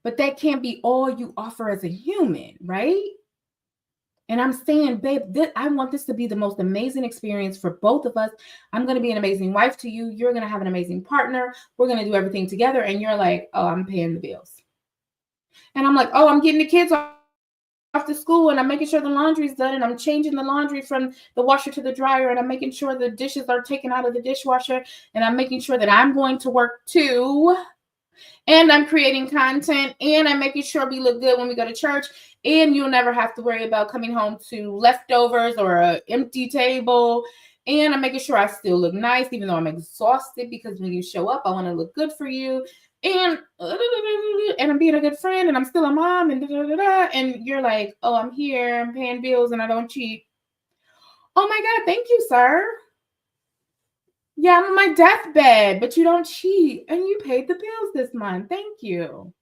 But that can't be all you offer as a human, right? And I'm saying, babe, I want this to be the most amazing experience for both of us. I'm going to be an amazing wife to you. You're going to have an amazing partner. We're going to do everything together. And you're like, oh, I'm paying the bills. And I'm like, oh, I'm getting the kids off to school, and I'm making sure the laundry's done, and I'm changing the laundry from the washer to the dryer, and I'm making sure the dishes are taken out of the dishwasher, and I'm making sure that I'm going to work too. And I'm creating content, and I'm making sure we look good when we go to church. And you'll never have to worry about coming home to leftovers or an empty table. And I'm making sure I still look nice, even though I'm exhausted, because when you show up, I want to look good for you. And I'm being a good friend, and I'm still a mom, and you're like, oh, I'm here, I'm paying bills, and I don't cheat. Oh my God, thank you, sir. Yeah, I'm on my deathbed, but you don't cheat, and you paid the bills this month. Thank you.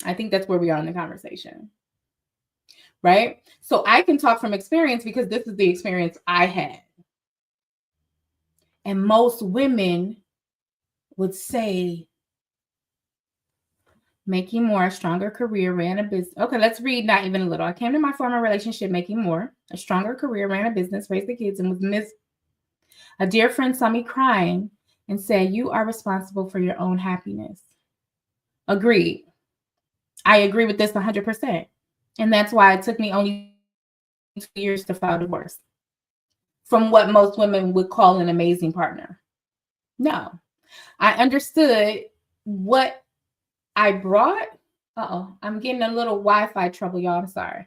I think that's where we are in the conversation, right? So I can talk from experience because this is the experience I had. And most women would say, making more, a stronger career, ran a business. Okay, let's read not even a little. I came to my former relationship making more, a stronger career, ran a business, raised the kids, and was missed. A dear friend saw me crying and said, you are responsible for your own happiness. Agreed. I agree with this 100%. And that's why it took me only 2 years to file divorce from what most women would call an amazing partner. No, I understood what I brought. I'm getting a little Wi-Fi trouble, y'all. I'm sorry.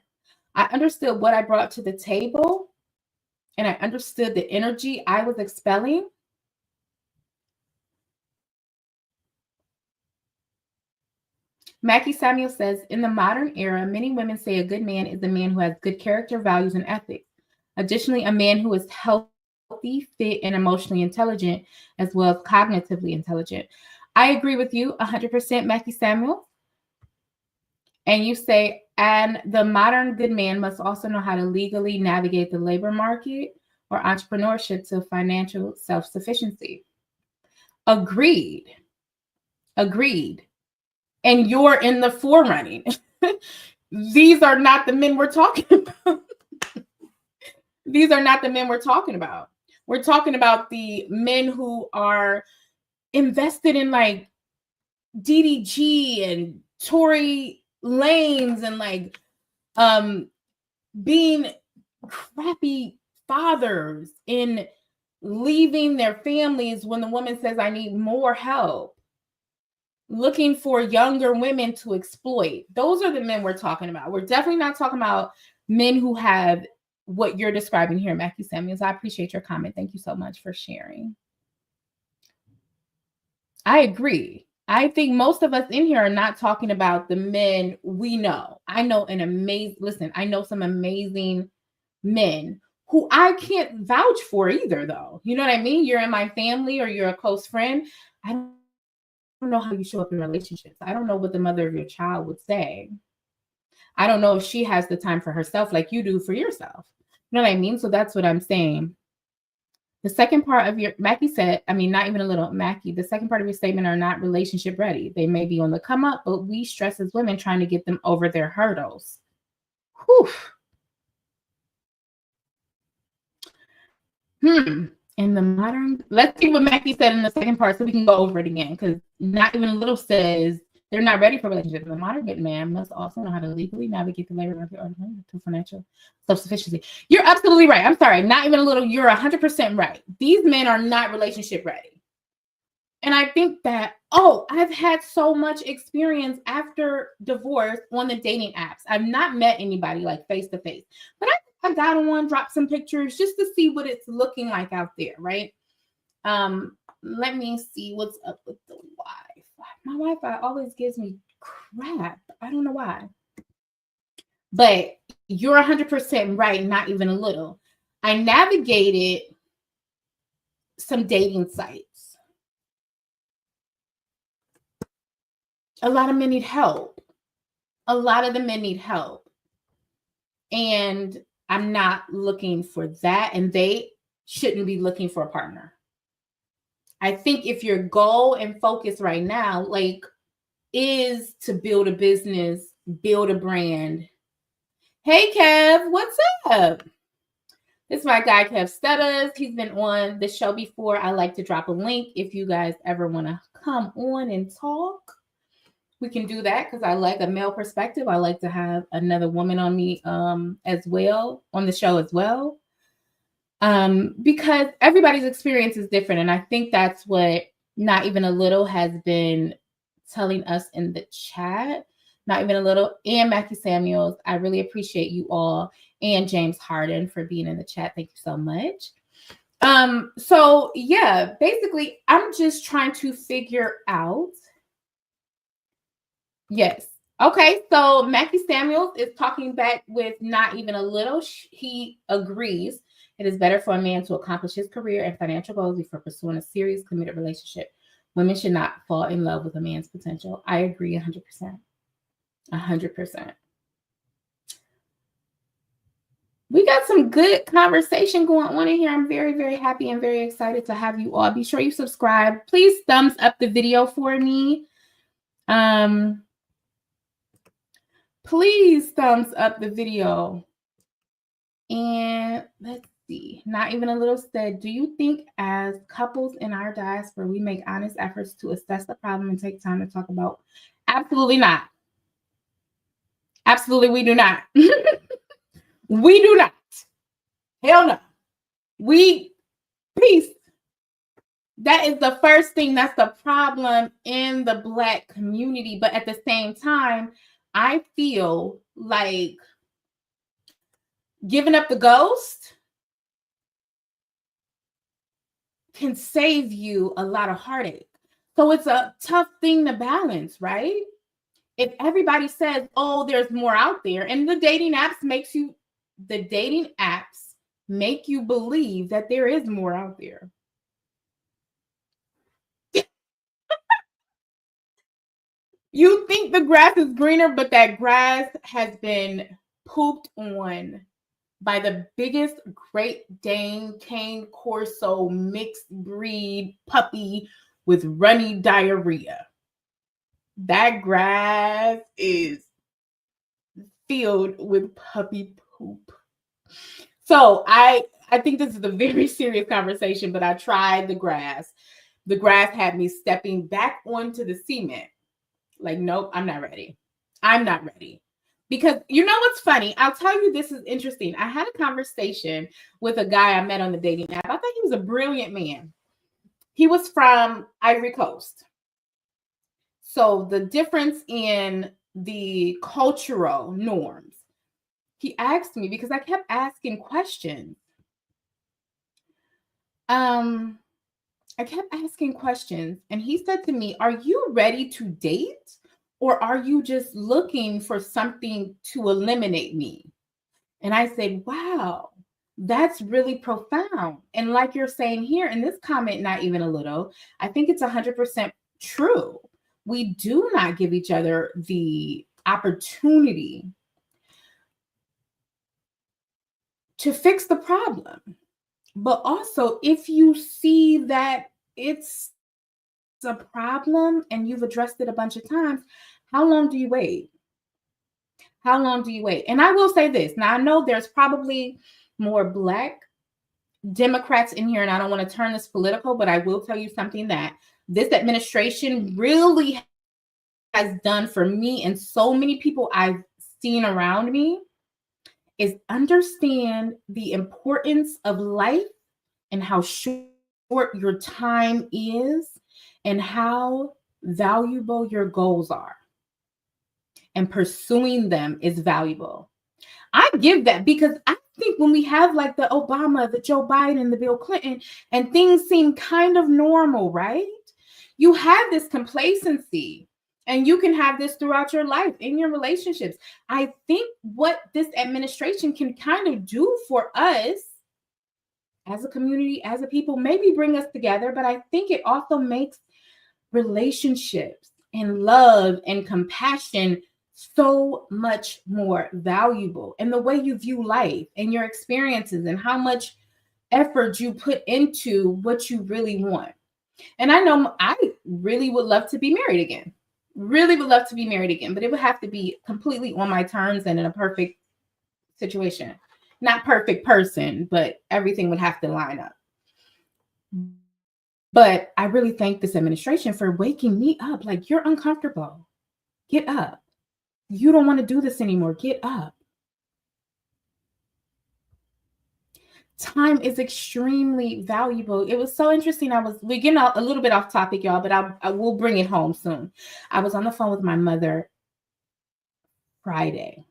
I understood what I brought to the table, and I understood the energy I was expelling. Mackie Samuel says, in the modern era, many women say a good man is a man who has good character, values, and ethics. Additionally, a man who is healthy, fit, and emotionally intelligent, as well as cognitively intelligent. I agree with you 100%, Mackie Samuel. And you say, and the modern good man must also know how to legally navigate the labor market or entrepreneurship to financial self-sufficiency. Agreed. Agreed. And you're in the forerunning. These are not the men we're talking about. These are not the men we're talking about. We're talking about the men who are invested in like DDG and Tory Lanez and like being crappy fathers in leaving their families when the woman says, I need more help, looking for younger women to exploit. Those are the men we're talking about. We're definitely not talking about men who have what you're describing here, Mackie Samuels. I appreciate your comment. Thank you so much for sharing. I agree. I think most of us in here are not talking about the men we know. I know I know some amazing men who I can't vouch for either, though. You know what I mean? You're in my family or you're a close friend. I don't know how you show up in relationships. I don't know what the mother of your child would say. I don't know if she has the time for herself like you do for yourself. You know what I mean? So that's what I'm saying. The second part of your, Mackie said, I mean, not even a little, Mackie, the second part of your statement are not relationship ready. They may be on the come up, but we stress as women trying to get them over their hurdles. Whew. In the modern, let's see what Mackie said in the second part so we can go over it again. Because not even a little says they're not ready for relationships. The modern man must also know how to legally navigate the labor market to financial self-sufficiency. You're absolutely right. I'm sorry. Not even a little. You're 100% right. These men are not relationship ready. And I think that, I've had so much experience after divorce on the dating apps. I've not met anybody like face to face, but I got on one, dropped some pictures just to see what it's looking like out there, right? Let me see what's up with the Wi-Fi. My Wi-Fi always gives me crap. I don't know why. But you're 100% right, not even a little. I navigated some dating sites. A lot of men need help. A lot of the men need help. And I'm not looking for that. And they shouldn't be looking for a partner. I think if your goal and focus right now, is to build a business, build a brand. Hey, Kev, what's up? This is my guy, Kev Stutters. He's been on the show before. I like to drop a link if you guys ever want to come on and talk. We can do that because I like a male perspective. I like to have another woman on me as well, on the show as well. Because everybody's experience is different. And I think that's what Not Even a Little has been telling us in the chat. Not Even a Little and Mackie Samuels. I really appreciate you all, and James Harden for being in the chat. Thank you so much. So yeah, basically I'm just trying to figure out. Yes. Okay, so Mackie Samuels is talking back with Not Even a Little. He agrees it is better for a man to accomplish his career and financial goals before pursuing a serious, committed relationship. Women should not fall in love with a man's potential. I agree 100%. 100%. We got some good conversation going on in here. I'm very, very happy and very excited to have you all. Be sure you subscribe. Please thumbs up the video for me. Please thumbs up the video. And let's see. Not Even a Little said, do you think as couples in our diaspora, we make honest efforts to assess the problem and take time to talk about? Absolutely not. Absolutely, we do not. We do not. Hell no. Peace. That is the first thing. That's the problem in the Black community. But at the same time, I feel like giving up the ghost can save you a lot of heartache. So it's a tough thing to balance, right? If everybody says, there's more out there, and the dating apps make you believe that there is more out there. You think the grass is greener, but that grass has been pooped on by the biggest Great Dane Cane Corso mixed breed puppy with runny diarrhea. That grass is filled with puppy poop. So I think this is a very serious conversation, but I tried the grass. The grass had me stepping back onto the cement. Like, nope, I'm not ready. I'm not ready. Because you know what's funny? I'll tell you, this is interesting. I had a conversation with a guy I met on the dating app. I thought he was a brilliant man. He was from Ivory Coast. So the difference in the cultural norms, he asked me, because I kept asking questions. I kept asking questions, and he said to me, "Are you ready to date, or are you just looking for something to eliminate me?" And I said, "Wow, that's really profound." And like you're saying here in this comment, not even a little, I think it's 100% true. We do not give each other the opportunity to fix the problem. But also, if you see that it's a problem and you've addressed it a bunch of times, how long do you wait? How long do you wait? And I will say this. Now, I know there's probably more Black Democrats in here, and I don't want to turn this political, but I will tell you something that this administration really has done for me and so many people I've seen around me is understand the importance of life and how short your time is and how valuable your goals are. And pursuing them is valuable. I give that because I think when we have like the Obama, the Joe Biden, the Bill Clinton, and things seem kind of normal, right? You have this complacency. And you can have this throughout your life, in your relationships. I think what this administration can kind of do for us as a community, as a people, maybe bring us together, but I think it also makes relationships and love and compassion so much more valuable. And the way you view life and your experiences and how much effort you put into what you really want. And I know I really would love to be married again. Really would love to be married again, but it would have to be completely on my terms and in a perfect situation. Not perfect person, but everything would have to line up. But I really thank this administration for waking me up. Like, you're uncomfortable. Get up. You don't want to do this anymore. Get up. Time is extremely valuable. It was so interesting. We're getting a little bit off topic, y'all, but I will bring it home soon. I was on the phone with my mother Friday.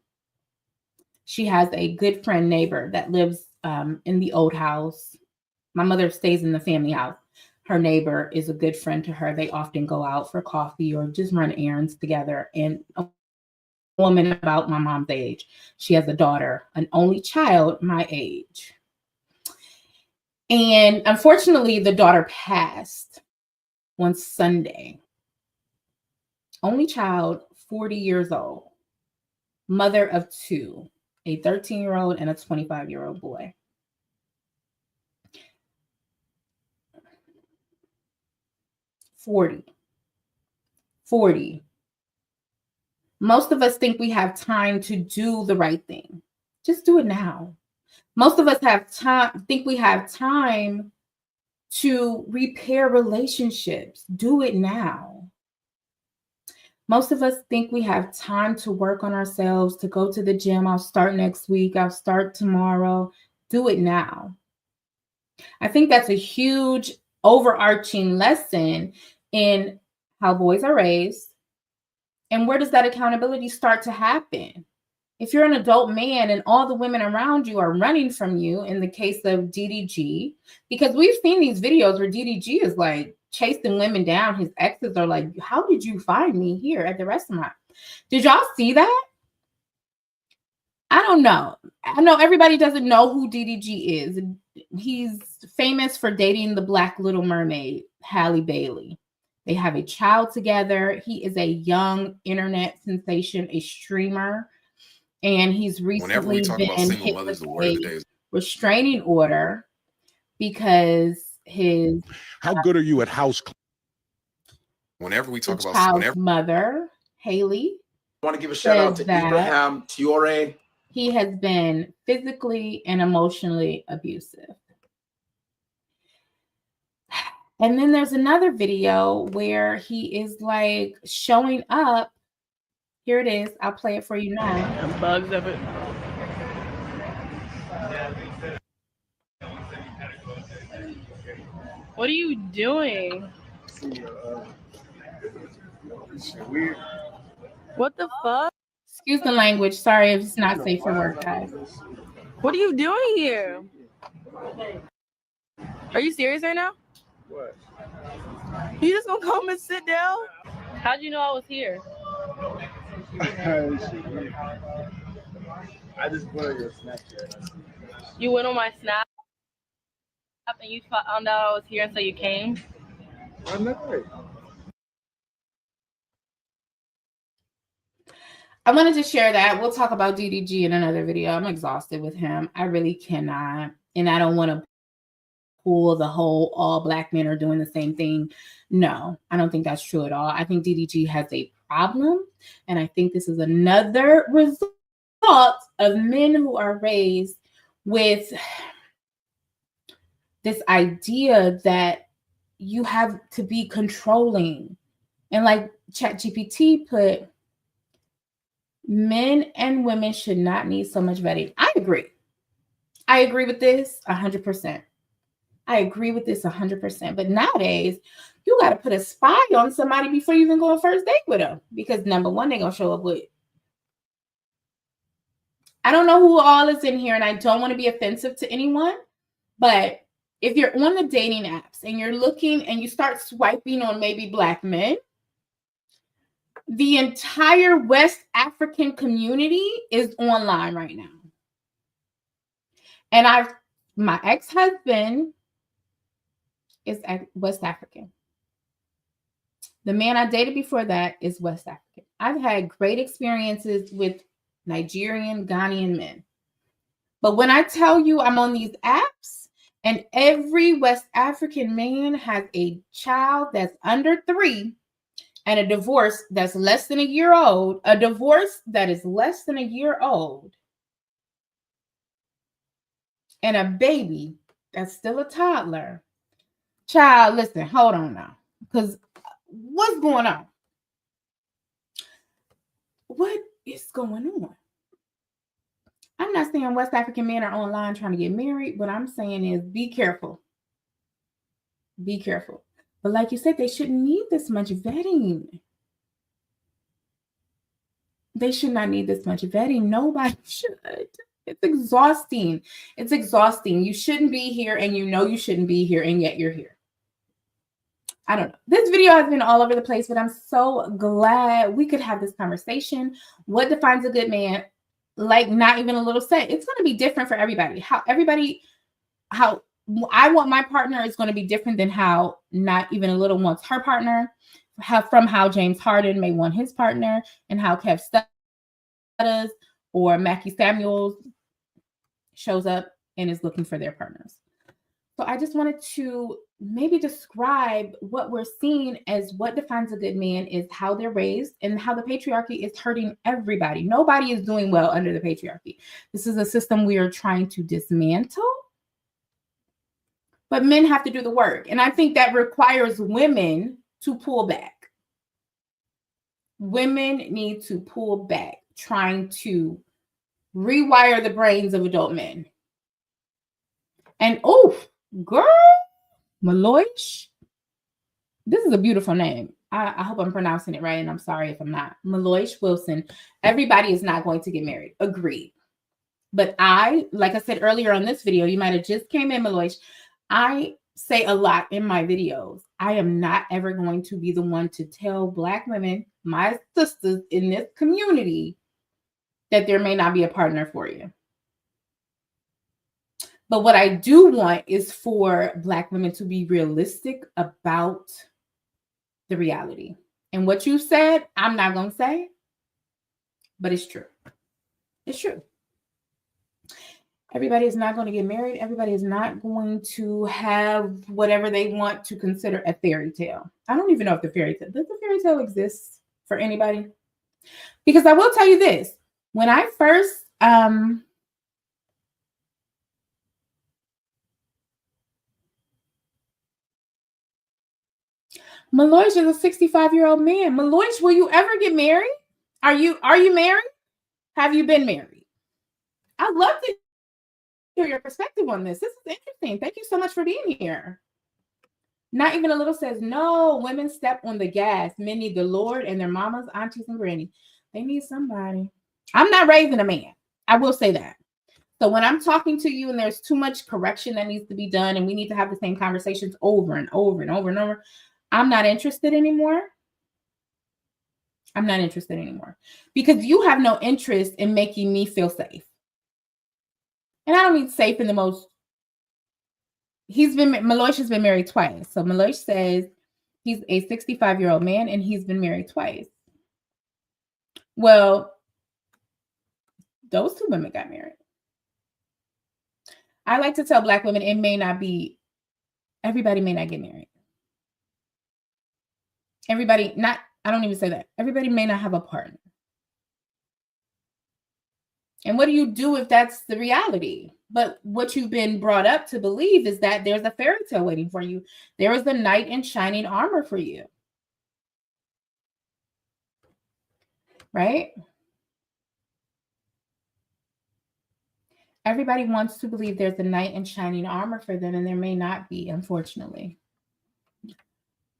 She has a good friend neighbor that lives in the old house. My mother stays in the family house. Her neighbor is a good friend to her. They often go out for coffee or just run errands together. And a woman about my mom's age. She has a daughter, an only child my age. And unfortunately, the daughter passed on Sunday. Only child, 40 years old. Mother of two, a 13-year-old and a 25-year-old boy. Forty. Most of us think we have time to do the right thing. Just do it now. Most of us think we have time to repair relationships. Do it now. Most of us think we have time to work on ourselves, to go to the gym. I'll start next week. I'll start tomorrow. Do it now. I think that's a huge overarching lesson in how boys are raised. And where does that accountability start to happen? If you're an adult man and all the women around you are running from you, in the case of DDG, because we've seen these videos where DDG is like chasing women down. His exes are like, "How did you find me here at the restaurant?" Did y'all see that? I don't know. I know everybody doesn't know who DDG is. He's famous for dating the Black Little Mermaid, Halle Bailey. They have a child together. He is a young internet sensation, a streamer. And he's recently been hit with a restraining order because his How good are you at house? Whenever we talk about mother, Haley, I want to give a shout out to Ibrahim Tiore. He has been physically and emotionally abusive. And then there's another video where he is like showing up Here it is. I'll play it for you now. And bugs of it. What are you doing? What the fuck? Excuse the language. Sorry if it's not safe for work, guys. What are you doing here? Are you serious right now? What? You just gonna come and sit down? How'd you know I was here? I just put on your Snapchat. You went on my Snap and you found out I was here, and so you came? I'm not right. I wanted to share that. We'll talk about DDG in another video. I'm exhausted with him. I really cannot. And I don't want to pull the whole all Black men are doing the same thing. No, I don't think that's true at all. I think DDG has a problem. And I think this is another result of men who are raised with this idea that you have to be controlling. And like ChatGPT put, men and women should not need so much vetting. I agree. I agree with this 100%. I agree with this 100%. But nowadays, you got to put a spy on somebody before you even go on first date with them. Because number one, they're going to show up with. I don't know who all is in here, and I don't want to be offensive to anyone. But if you're on the dating apps and you're looking and you start swiping on maybe Black men, the entire West African community is online right now. And my ex-husband is West African. The man I dated before that is West African. I've had great experiences with Nigerian, Ghanaian men. But when I tell you I'm on these apps and every West African man has a child that's under 3 and a divorce that's less than a year old, a divorce that is less than a year old, and a baby that's still a toddler. Child, listen, hold on now. Because what's going on? What is going on? I'm not saying West African men are online trying to get married. What I'm saying is be careful. Be careful. But like you said, they shouldn't need this much vetting. They should not need this much vetting. Nobody should. It's exhausting. It's exhausting. You shouldn't be here and you know you shouldn't be here and yet you're here. I don't know. This video has been all over the place, but I'm so glad we could have this conversation. What defines a good man? Like not even a little set. It's going to be different for everybody. How I want my partner is going to be different than how not even a little wants her partner, from how James Harden may want his partner, and how Kev Studders or Mackie Samuels shows up and is looking for their partners. So I just wanted to maybe describe what we're seeing as what defines a good man is how they're raised and how the patriarchy is hurting everybody. Nobody is doing well under the patriarchy. This is a system we are trying to dismantle. But men have to do the work. And I think that requires women to pull back. Women need to pull back, trying to rewire the brains of adult men. And oh, girl, Maloish. This is a beautiful name. I hope I'm pronouncing it right, and I'm sorry if I'm not. Maloish Wilson. Everybody is not going to get married. Agreed. But like I said earlier on this video, you might have just came in, Maloish. I say a lot in my videos. I am not ever going to be the one to tell Black women, my sisters in this community, that there may not be a partner for you. But what I do want is for Black women to be realistic about the reality. And what you said, I'm not going to say, but it's true. It's true. Everybody is not going to get married. Everybody is not going to have whatever they want to consider a fairy tale. I don't even know if does the fairy tale exist for anybody? Because I will tell you this. When I first, Maloish is a 65-year-old man. Maloish, will you ever get married? Are you married? Have you been married? I'd love to hear your perspective on this. This is interesting. Thank you so much for being here. Not even a little says, no, women step on the gas. Men need the Lord and their mamas, aunties, and grannies. They need somebody. I'm not raising a man. I will say that. So when I'm talking to you and there's too much correction that needs to be done and we need to have the same conversations over and over and over and over, I'm not interested anymore. I'm not interested anymore because you have no interest in making me feel safe. And I don't mean safe in the most. Maloysha's been married twice. So Maloysha says he's a 65-year-old man and he's been married twice. Well, those two women got married. I like to tell Black women everybody may not get married. I don't even say that. Everybody may not have a partner. And what do you do if that's the reality? But what you've been brought up to believe is that there's a fairy tale waiting for you. There is a knight in shining armor for you. Right? Everybody wants to believe there's a knight in shining armor for them, and there may not be, unfortunately.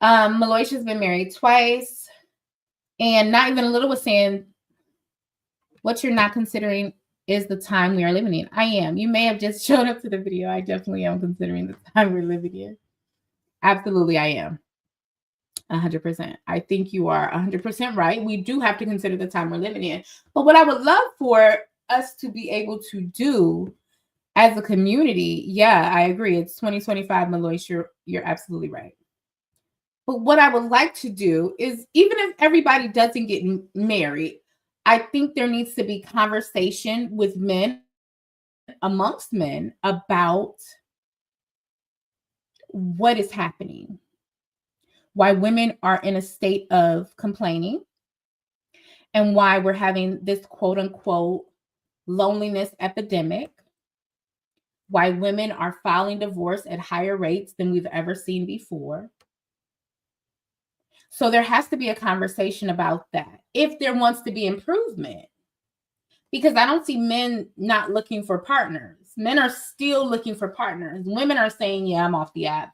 Maloysha's been married twice, and Not Even a Little was saying, what you're not considering is the time we are living in. I am. You may have just showed up to the video. I definitely am considering the time we're living in. Absolutely, I am. 100%. I think you are 100% right. We do have to consider the time we're living in. But what I would love for us to be able to do as a community, yeah, I agree. It's 2025, Maloysha. You're absolutely right. But what I would like to do is, even if everybody doesn't get married, I think there needs to be conversation with men, amongst men, about what is happening, why women are in a state of complaining, and why we're having this quote unquote loneliness epidemic, why women are filing divorce at higher rates than we've ever seen before. So there has to be a conversation about that if there wants to be improvement, because I don't see men not looking for partners. Men are still looking for partners. Women are saying, yeah, I'm off the app.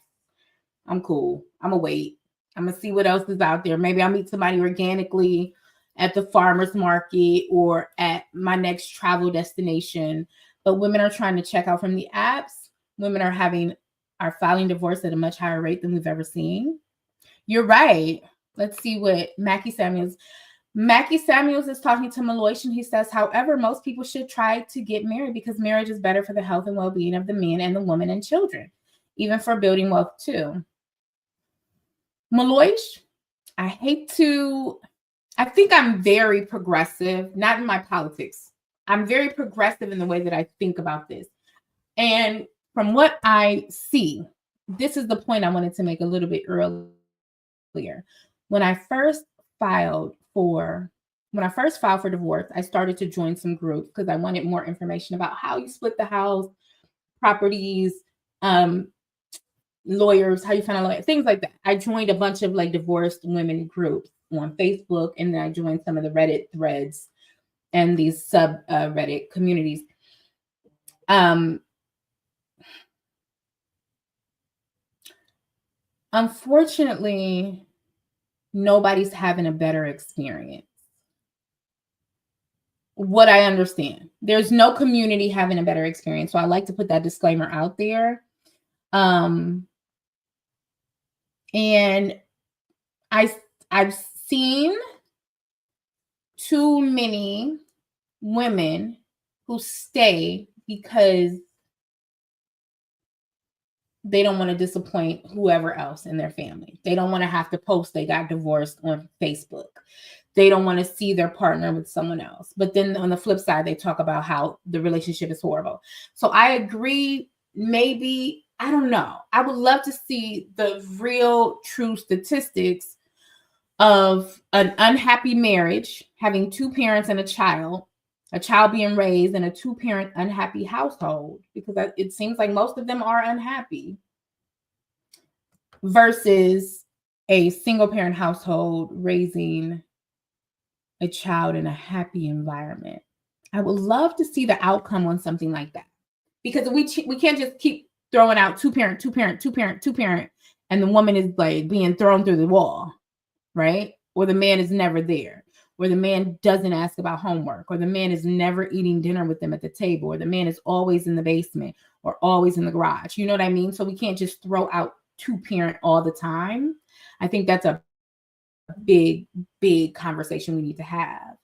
I'm cool. I'm gonna wait. I'm gonna see what else is out there. Maybe I'll meet somebody organically at the farmer's market or at my next travel destination. But women are trying to check out from the apps. Women are filing divorce at a much higher rate than we've ever seen. You're right. Let's see what Mackie Samuels is talking to Maloysha, and he says, however, most people should try to get married because marriage is better for the health and well-being of the man and the woman and children, even for building wealth too. Maloysha, I think I'm very progressive, not in my politics. I'm very progressive in the way that I think about this. And from what I see, this is the point I wanted to make a little bit earlier. When I first filed for divorce, I started to join some groups because I wanted more information about how you split the house, properties, lawyers, how you find a lawyer, things like that. I joined a bunch of like divorced women groups on Facebook, and then I joined some of the Reddit threads and these sub Reddit communities. Unfortunately, nobody's having a better experience. What I understand, there's no community having a better experience. So I like to put that disclaimer out there. And I've seen too many women who stay because they don't want to disappoint whoever else in their family. They don't want to have to post they got divorced on Facebook. They don't want to see their partner with someone else. But then on the flip side, they talk about how the relationship is horrible. So I agree, maybe, I don't know. I would love to see the real true statistics of an unhappy marriage, having two parents and a child being raised in a two-parent unhappy household, because it seems like most of them are unhappy, versus a single-parent household raising a child in a happy environment. I would love to see the outcome on something like that, because we can't just keep throwing out two parent, and the woman is like being thrown through the wall, right? Or the man is never there, or the man doesn't ask about homework, or the man is never eating dinner with them at the table, or the man is always in the basement or always in the garage. You know what I mean? So we can't just throw out two parent all the time. I think that's a big conversation we need to have.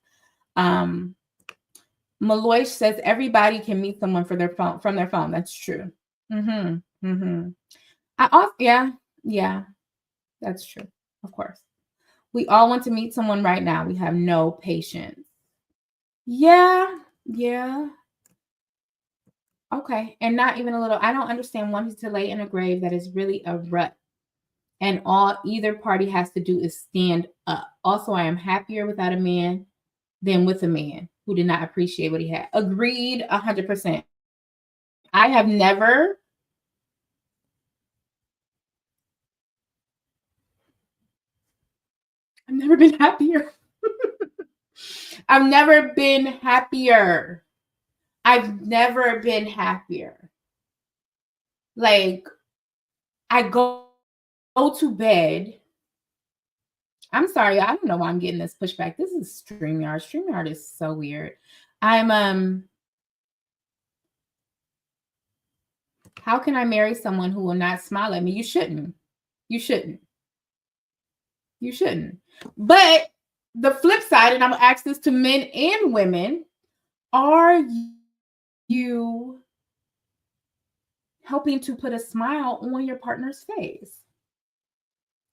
Maloy says everybody can meet someone from their phone. That's true. Yeah, that's true. Of course. We all want to meet someone right now. We have no patience. Yeah. Okay. And not even a little. I don't understand wanting to lay in a grave that is really a rut. And all either party has to do is stand up. Also, I am happier without a man than with a man who did not appreciate what he had. Agreed 100%. I have never been happier. I've never been happier. Like, I go to bed. I'm sorry, I don't know why I'm getting this pushback. This is StreamYard. StreamYard is so weird. How can I marry someone who will not smile at me? You shouldn't. But the flip side, and I'm gonna ask this to men and women, are you helping to put a smile on your partner's face?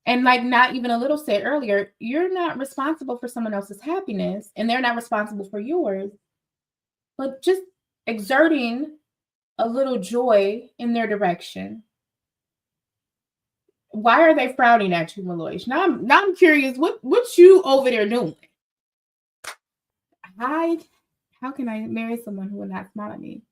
And like not even a little said earlier, you're not responsible for someone else's happiness and they're not responsible for yours, but just exerting a little joy in their direction. Why are they frowning at you, Maloy? Now I'm curious, what you over there doing? How can I marry someone who will not smile at me?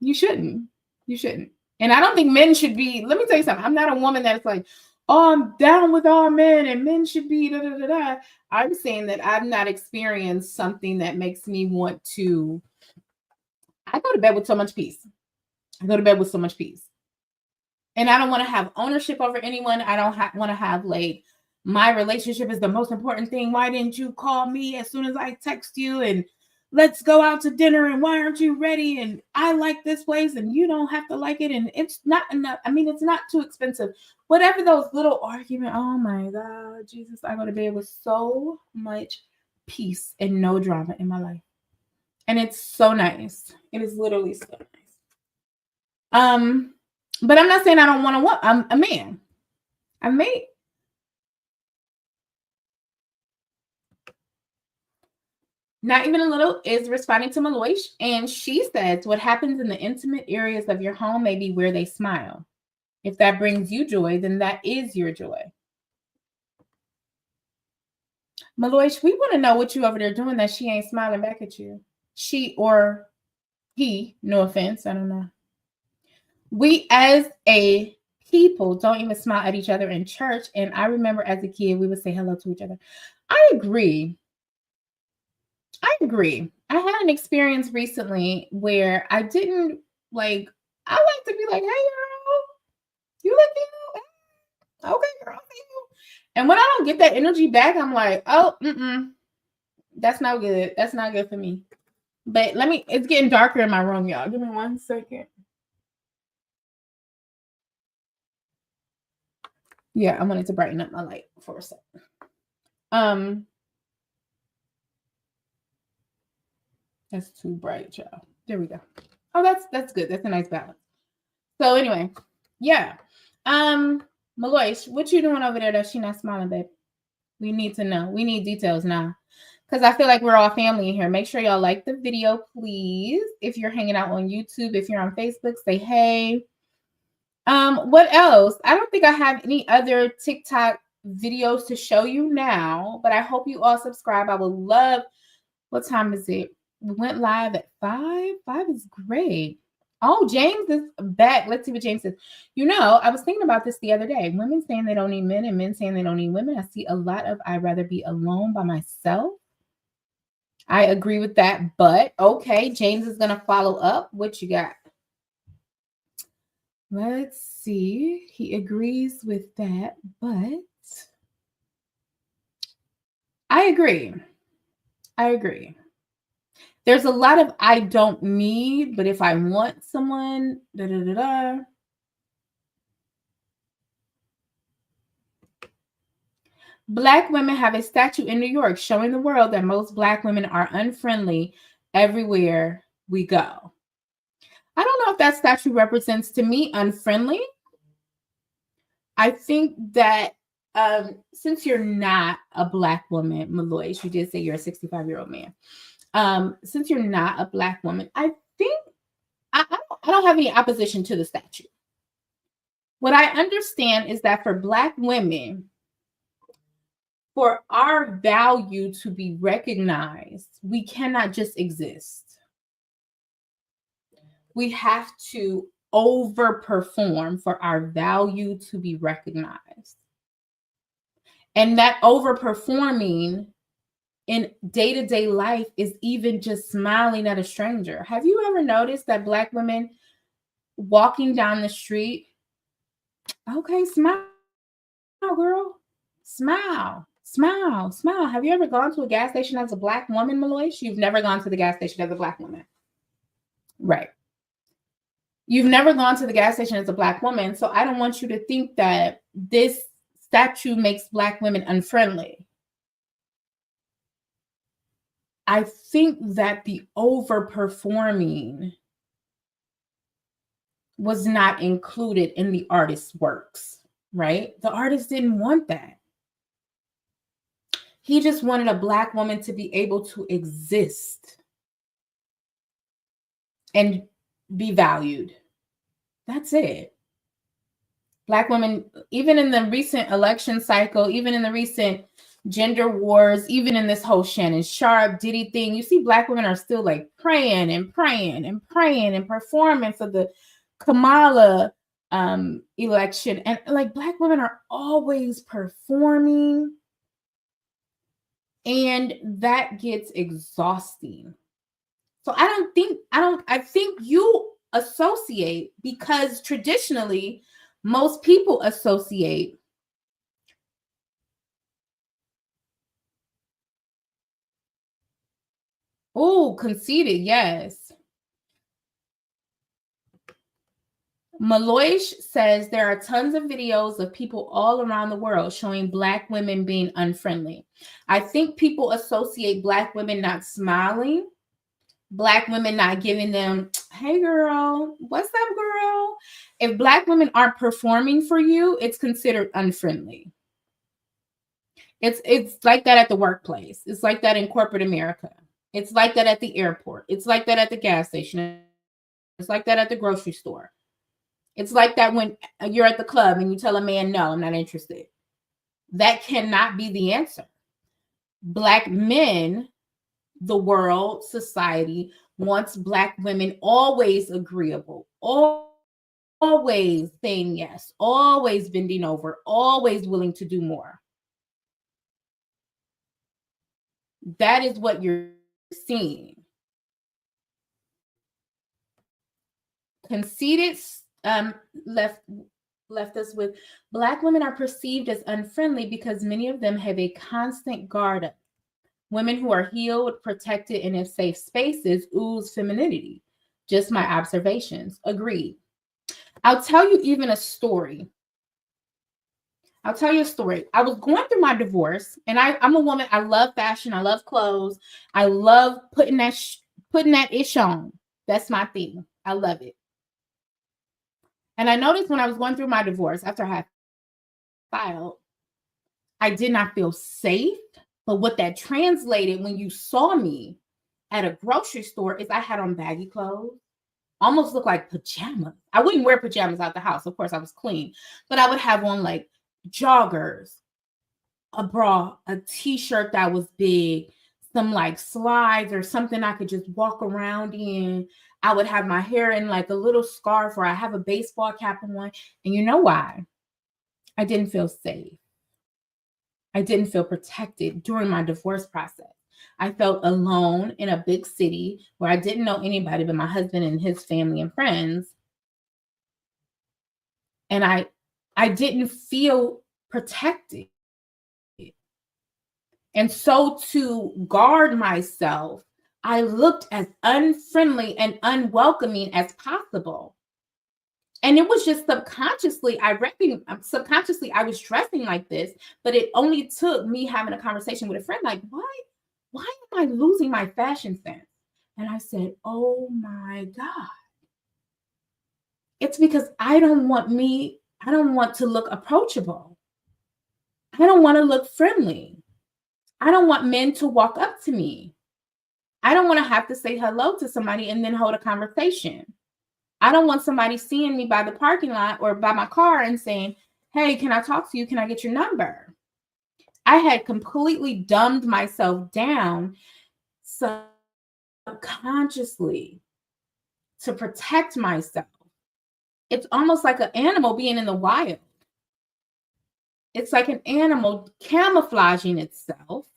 You shouldn't. And I don't think men should be, let me tell you something. I'm not a woman that's like, oh, I'm down with all men and men should be da da da da. I'm saying that I've not experienced something that makes me want to. I go to bed with so much peace. And I don't want to have ownership over anyone. I don't want to have like my relationship is the most important thing. Why didn't you call me as soon as I text you? And let's go out to dinner. And why aren't you ready? And I like this place and you don't have to like it. And it's not enough. I mean, it's not too expensive. Whatever those little arguments. Oh my God, Jesus. I go to bed with so much peace and no drama in my life. And it's so nice. It is literally so nice. But I'm not saying I don't want to. I'm a man. I'm made. Not even a little is responding to Maloy, and she says, what happens in the intimate areas of your home may be where they smile. If that brings you joy, then that is your joy. Maloy, we want to know what you over there doing that she ain't smiling back at you. She or he, no offense, I don't know. We as a people don't even smile at each other in church. And I remember as a kid, we would say hello to each other. I agree. I had an experience recently where I didn't like, I like to be like, hey, girl, you look cute. Okay, girl, see you. And when I don't get that energy back, I'm like, oh, that's not good. That's not good for me. But it's getting darker in my room, y'all. Give me 1 second. Yeah, I wanted to brighten up my light for a second. That's too bright, y'all. There we go. Oh, that's good. That's a nice balance. So anyway, yeah. Maloy, what you doing over there that she not smiling, babe? We need to know. We need details now. Because I feel like we're all family in here. Make sure y'all like the video, please. If you're hanging out on YouTube, if you're on Facebook, say hey. What else? I don't think I have any other TikTok videos to show you now, but I hope you all subscribe. I would love. What time is it? We went live at 5. 5 is great. Oh, James is back. Let's see what James says. You know, I was thinking about this the other day. Women saying they don't need men and men saying they don't need women. I see a lot of I'd rather be alone by myself I agree with that, but okay, James is going to follow up. What you got? Let's see. He agrees with that, but I agree. I agree. There's a lot of I don't need, but if I want someone, da da da da. Black women have a statue in New York showing the world that most Black women are unfriendly everywhere we go. I don't know if that statue represents to me unfriendly. I think that since you're not a Black woman, Maloy, you did say you're a 65-year-old man. Since you're not a Black woman, I think I don't have any opposition to the statue. What I understand is that for Black women, for our value to be recognized, we cannot just exist. We have to overperform for our value to be recognized. And that overperforming in day-to-day life is even just smiling at a stranger. Have you ever noticed that Black women walking down the street, okay, smile, girl, smile. Smile, smile. Have you ever gone to a gas station as a Black woman, Maloy? You've never gone to the gas station as a Black woman. Right. You've never gone to the gas station as a Black woman. So I don't want you to think that this statue makes Black women unfriendly. I think that the overperforming was not included in the artist's works, right? The artist didn't want that. He just wanted a Black woman to be able to exist and be valued. That's it. Black women, even in the recent election cycle, even in the recent gender wars, even in this whole Shannon Sharp, Diddy thing, you see Black women are still like praying and praying and praying and performing for the Kamala election. And like Black women are always performing. And that gets exhausting. So I think you associate, because traditionally most people associate conceited, yes. Maloish says there are tons of videos of people all around the world showing Black women being unfriendly. I think people associate Black women not smiling, Black women not giving them, hey girl, what's up, girl? If Black women aren't performing for you, it's considered unfriendly. It's like that at the workplace. It's like that in corporate America. It's like that at the airport. It's like that at the gas station. It's like that at the grocery store. It's like that when you're at the club and you tell a man, no, I'm not interested. That cannot be the answer. Black men, the world, society wants Black women always agreeable, always saying yes, always bending over, always willing to do more. That is what you're seeing. Conceited left us with Black women are perceived as unfriendly because many of them have a constant guard up. Women who are healed, protected, and in safe spaces ooze femininity. Just my observations. Agreed. I'll tell you even a story. I'll tell you a story. I was going through my divorce, and I'm a woman. I love fashion. I love clothes. I love putting that ish on. That's my thing. I love it. And I noticed when I was going through my divorce, after I had filed, I did not feel safe. But what that translated when you saw me at a grocery store is I had on baggy clothes, almost looked like pajamas. I wouldn't wear pajamas out the house. Of course, I was clean. But I would have on like joggers, a bra, a t-shirt that was big, some like slides or something I could just walk around in. I would have my hair in like a little scarf, or I have a baseball cap on. And you know why? I didn't feel safe. I didn't feel protected during my divorce process. I felt alone in a big city where I didn't know anybody but my husband and his family and friends. And I didn't feel protected. And so to guard myself, I looked as unfriendly and unwelcoming as possible. And it was just subconsciously, I was dressing like this, but it only took me having a conversation with a friend like, why am I losing my fashion sense? And I said, oh my God. It's because I don't want to look approachable. I don't want to look friendly. I don't want men to walk up to me. I don't want to have to say hello to somebody and then hold a conversation. I don't want somebody seeing me by the parking lot or by my car and saying, hey, can I talk to you? Can I get your number? I had completely dumbed myself down subconsciously to protect myself. It's almost like an animal being in the wild. It's like an animal camouflaging itself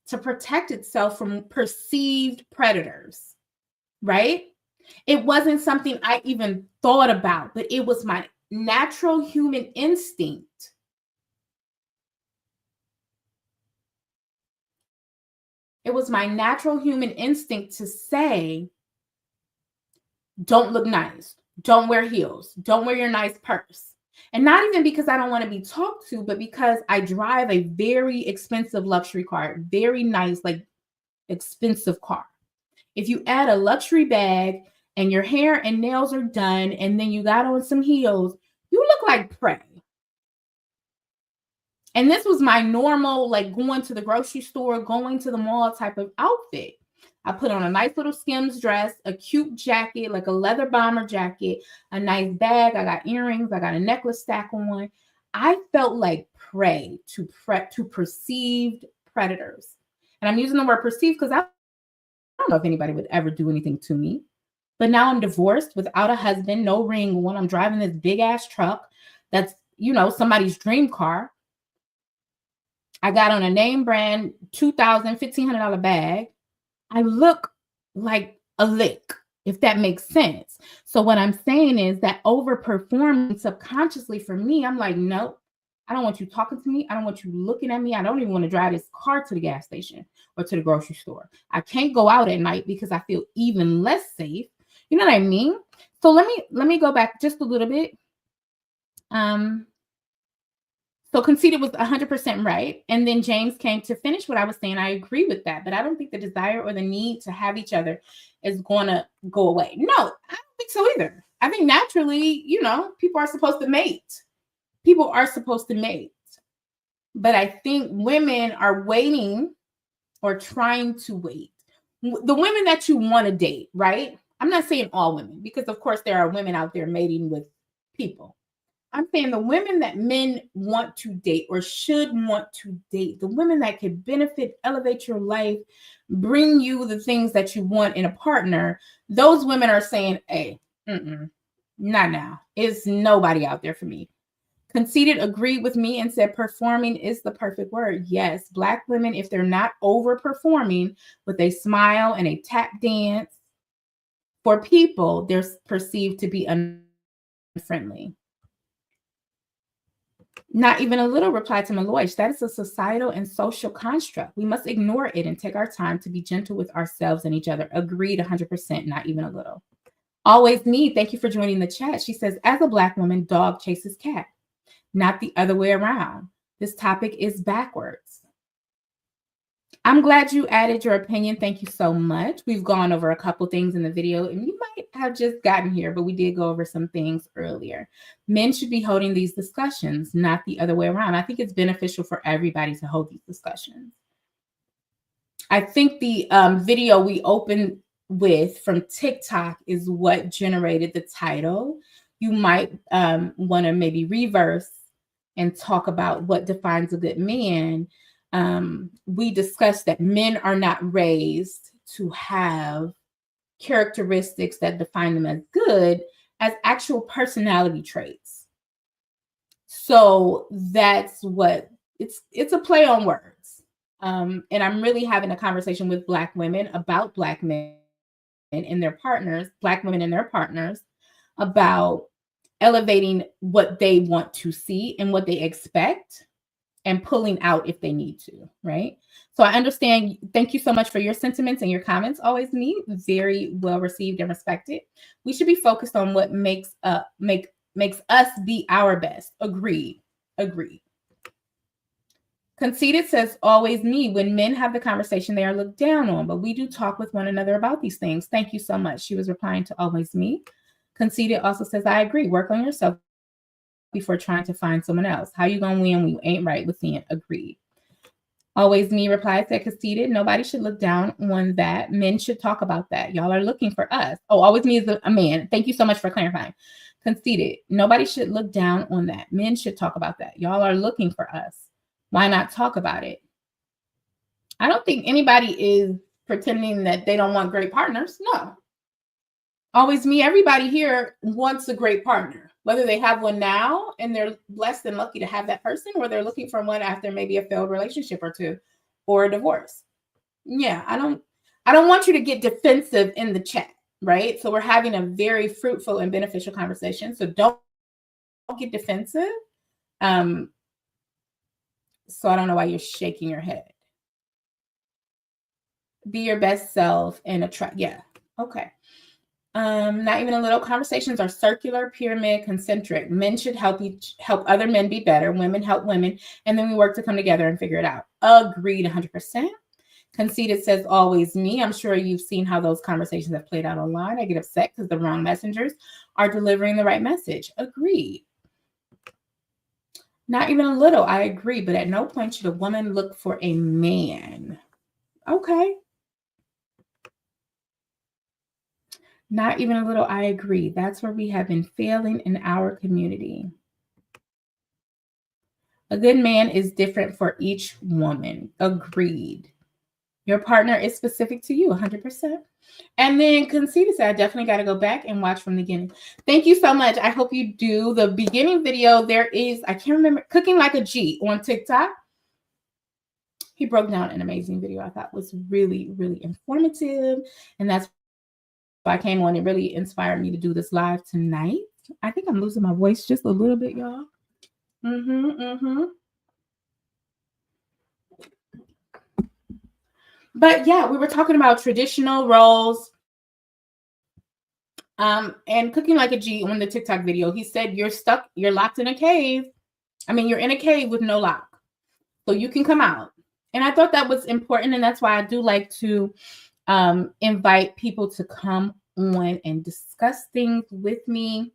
to protect itself from perceived predators, right? It wasn't something I even thought about, but it was my natural human instinct. It was my natural human instinct to say, don't look nice, don't wear heels, don't wear your nice purse. And not even because I don't want to be talked to, but because I drive a very expensive luxury car, very nice, like expensive car. If you add a luxury bag and your hair and nails are done, and then you got on some heels, you look like prey. And this was my normal, like going to the grocery store, going to the mall type of outfit. I put on a nice little Skims dress, a cute jacket, like a leather bomber jacket, a nice bag. I got earrings. I got a necklace stack on. I felt like prey to perceived predators. And I'm using the word perceived because I don't know if anybody would ever do anything to me. But now I'm divorced without a husband, no ring on. I'm driving this big ass truck that's, somebody's dream car. I got on a name brand $2,000, $1,500 bag. I look like a lick, if that makes sense. So what I'm saying is that overperforming subconsciously for me, I'm like, no, I don't want you talking to me. I don't want you looking at me. I don't even want to drive this car to the gas station or to the grocery store. I can't go out at night because I feel even less safe. You know what I mean? So let me go back just a little bit. So Conceited was 100% right. And then James came to finish what I was saying. I agree with that, but I don't think the desire or the need to have each other is going to go away. No, I don't think so either. I think naturally, people are supposed to mate. People are supposed to mate. But I think women are waiting or trying to wait. The women that you want to date, right? I'm not saying all women, because of course there are women out there mating with people. I'm saying the women that men want to date or should want to date, the women that could benefit, elevate your life, bring you the things that you want in a partner, those women are saying, hey, not now. It's nobody out there for me. Conceited agreed with me and said performing is the perfect word. Yes, Black women, if they're not overperforming with a smile and a tap dance for people, they're perceived to be unfriendly. Not even a little, replied to Maloy. That is a societal and social construct. We must ignore it and take our time to be gentle with ourselves and each other. Agreed 100%, not even a little. Always me. Thank you for joining the chat. She says, as a Black woman, dog chases cat, not the other way around. This topic is backwards. I'm glad you added your opinion. Thank you so much. We've gone over a couple things in the video, and you might have just gotten here, but we did go over some things earlier. Men should be holding these discussions, not the other way around. I think it's beneficial for everybody to hold these discussions. I think the video we opened with from TikTok is what generated the title. You might want to maybe reverse and talk about what defines a good man. We discussed that men are not raised to have characteristics that define them as good, as actual personality traits. So that's what it's a play on words. And I'm really having a conversation with Black women about Black men and their partners, Black women and their partners, about elevating what they want to see and what they expect and pulling out if they need to, right? So I understand. Thank you so much for your sentiments and your comments. Always me, very well received and respected. We should be focused on what makes us be our best. Agreed. Conceited says, always me. When men have the conversation, they are looked down on, but we do talk with one another about these things. Thank you so much. She was replying to always me. Conceited also says, I agree. Work on yourself before trying to find someone else. How you gonna win when you ain't right within? Agreed. Always me replies that conceited. Nobody should look down on that. Men should talk about that. Y'all are looking for us. Oh, always me is a man. Thank you so much for clarifying. Conceited. Nobody should look down on that. Men should talk about that. Y'all are looking for us. Why not talk about it? I don't think anybody is pretending that they don't want great partners. No. Always me. Everybody here wants a great partner, whether they have one now and they're blessed and lucky to have that person, or they're looking for one after maybe a failed relationship or two or a divorce. Yeah, I don't want you to get defensive in the chat, right? So we're having a very fruitful and beneficial conversation. So don't get defensive. So I don't know why you're shaking your head. Be your best self and attract. Yeah. Okay. Not even a little. Conversations are circular, pyramid, concentric. Men should help other men be better. Women help women. And then we work to come together and figure it out. Agreed 100%. Conceited says, always me. I'm sure you've seen how those conversations have played out online. I get upset because the wrong messengers are delivering the right message. Agreed. Not even a little. I agree. But at no point should a woman look for a man. Okay. Not even a little. I agree. That's where we have been failing in our community. A good man is different for each woman. Agreed. Your partner is specific to you, 100%. And then Conceited said, I definitely got to go back and watch from the beginning. Thank you so much. I hope you do. The beginning video, there is, I can't remember, Cooking Like a G on TikTok. He broke down an amazing video I thought was really, really informative. And that's why I came on. It really inspired me to do this live tonight. I think I'm losing my voice just a little bit, y'all. But yeah, we were talking about traditional roles and Cooking Like a G on the TikTok video. He said, you're locked in a cave. I mean, you're in a cave with no lock, so you can come out. And I thought that was important. And that's why I do like to invite people to come on and discuss things with me.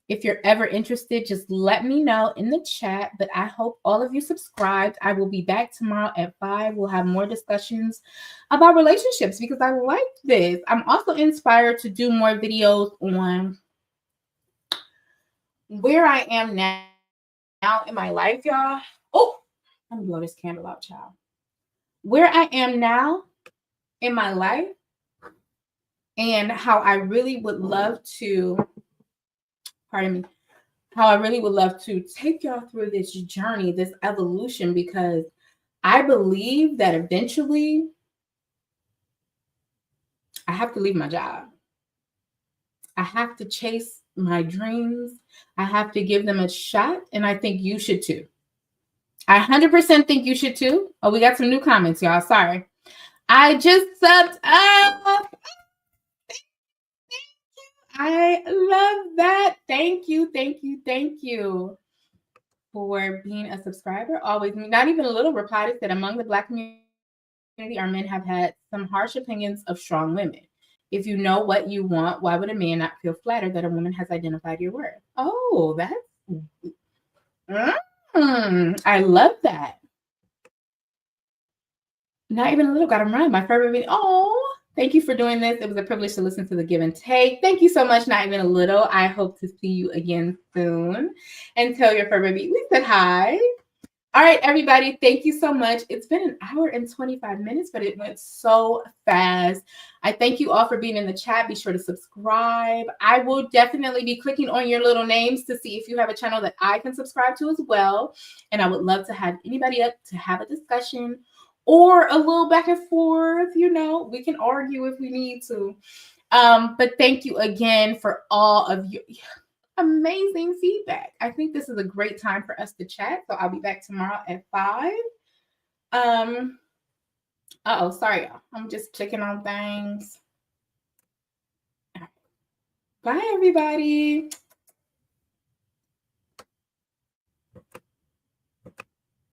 If you're ever interested, just let me know in the chat. But I hope all of you subscribed. I will be back tomorrow at 5. We'll have more discussions about relationships because I like this. I'm also inspired to do more videos on where I am now in my life, y'all. Oh, let me blow this candle out, child. Where I am now in my life and how I really would love to, how I really would love to take y'all through this journey, this evolution, because I believe that eventually I have to leave my job. I have to chase my dreams. I have to give them a shot. And I think you should too. I 100% think you should too. Oh, we got some new comments, y'all. Sorry. I just subbed up. I love that. Thank you for being a subscriber. Always, not even a little, replied that among the Black community, our men have had some harsh opinions of strong women. If you know what you want, why would a man not feel flattered that a woman has identified your worth? Oh, that's... I love that. Not even a little, got him right. My favorite video. Oh, thank you for doing this. It was a privilege to listen to the give and take. Thank you so much. Not even a little. I hope to see you again soon. And tell your fur baby we said hi. All right, everybody. Thank you so much. It's been an hour and 25 minutes, but it went so fast. I thank you all for being in the chat. Be sure to subscribe. I will definitely be clicking on your little names to see if you have a channel that I can subscribe to as well. And I would love to have anybody up to have a discussion or a little back and forth. You know, we can argue if we need to. But thank you again for all of your amazing feedback. I think this is a great time for us to chat. So I'll be back tomorrow at 5. Sorry, y'all. I'm just clicking on things. Bye, everybody.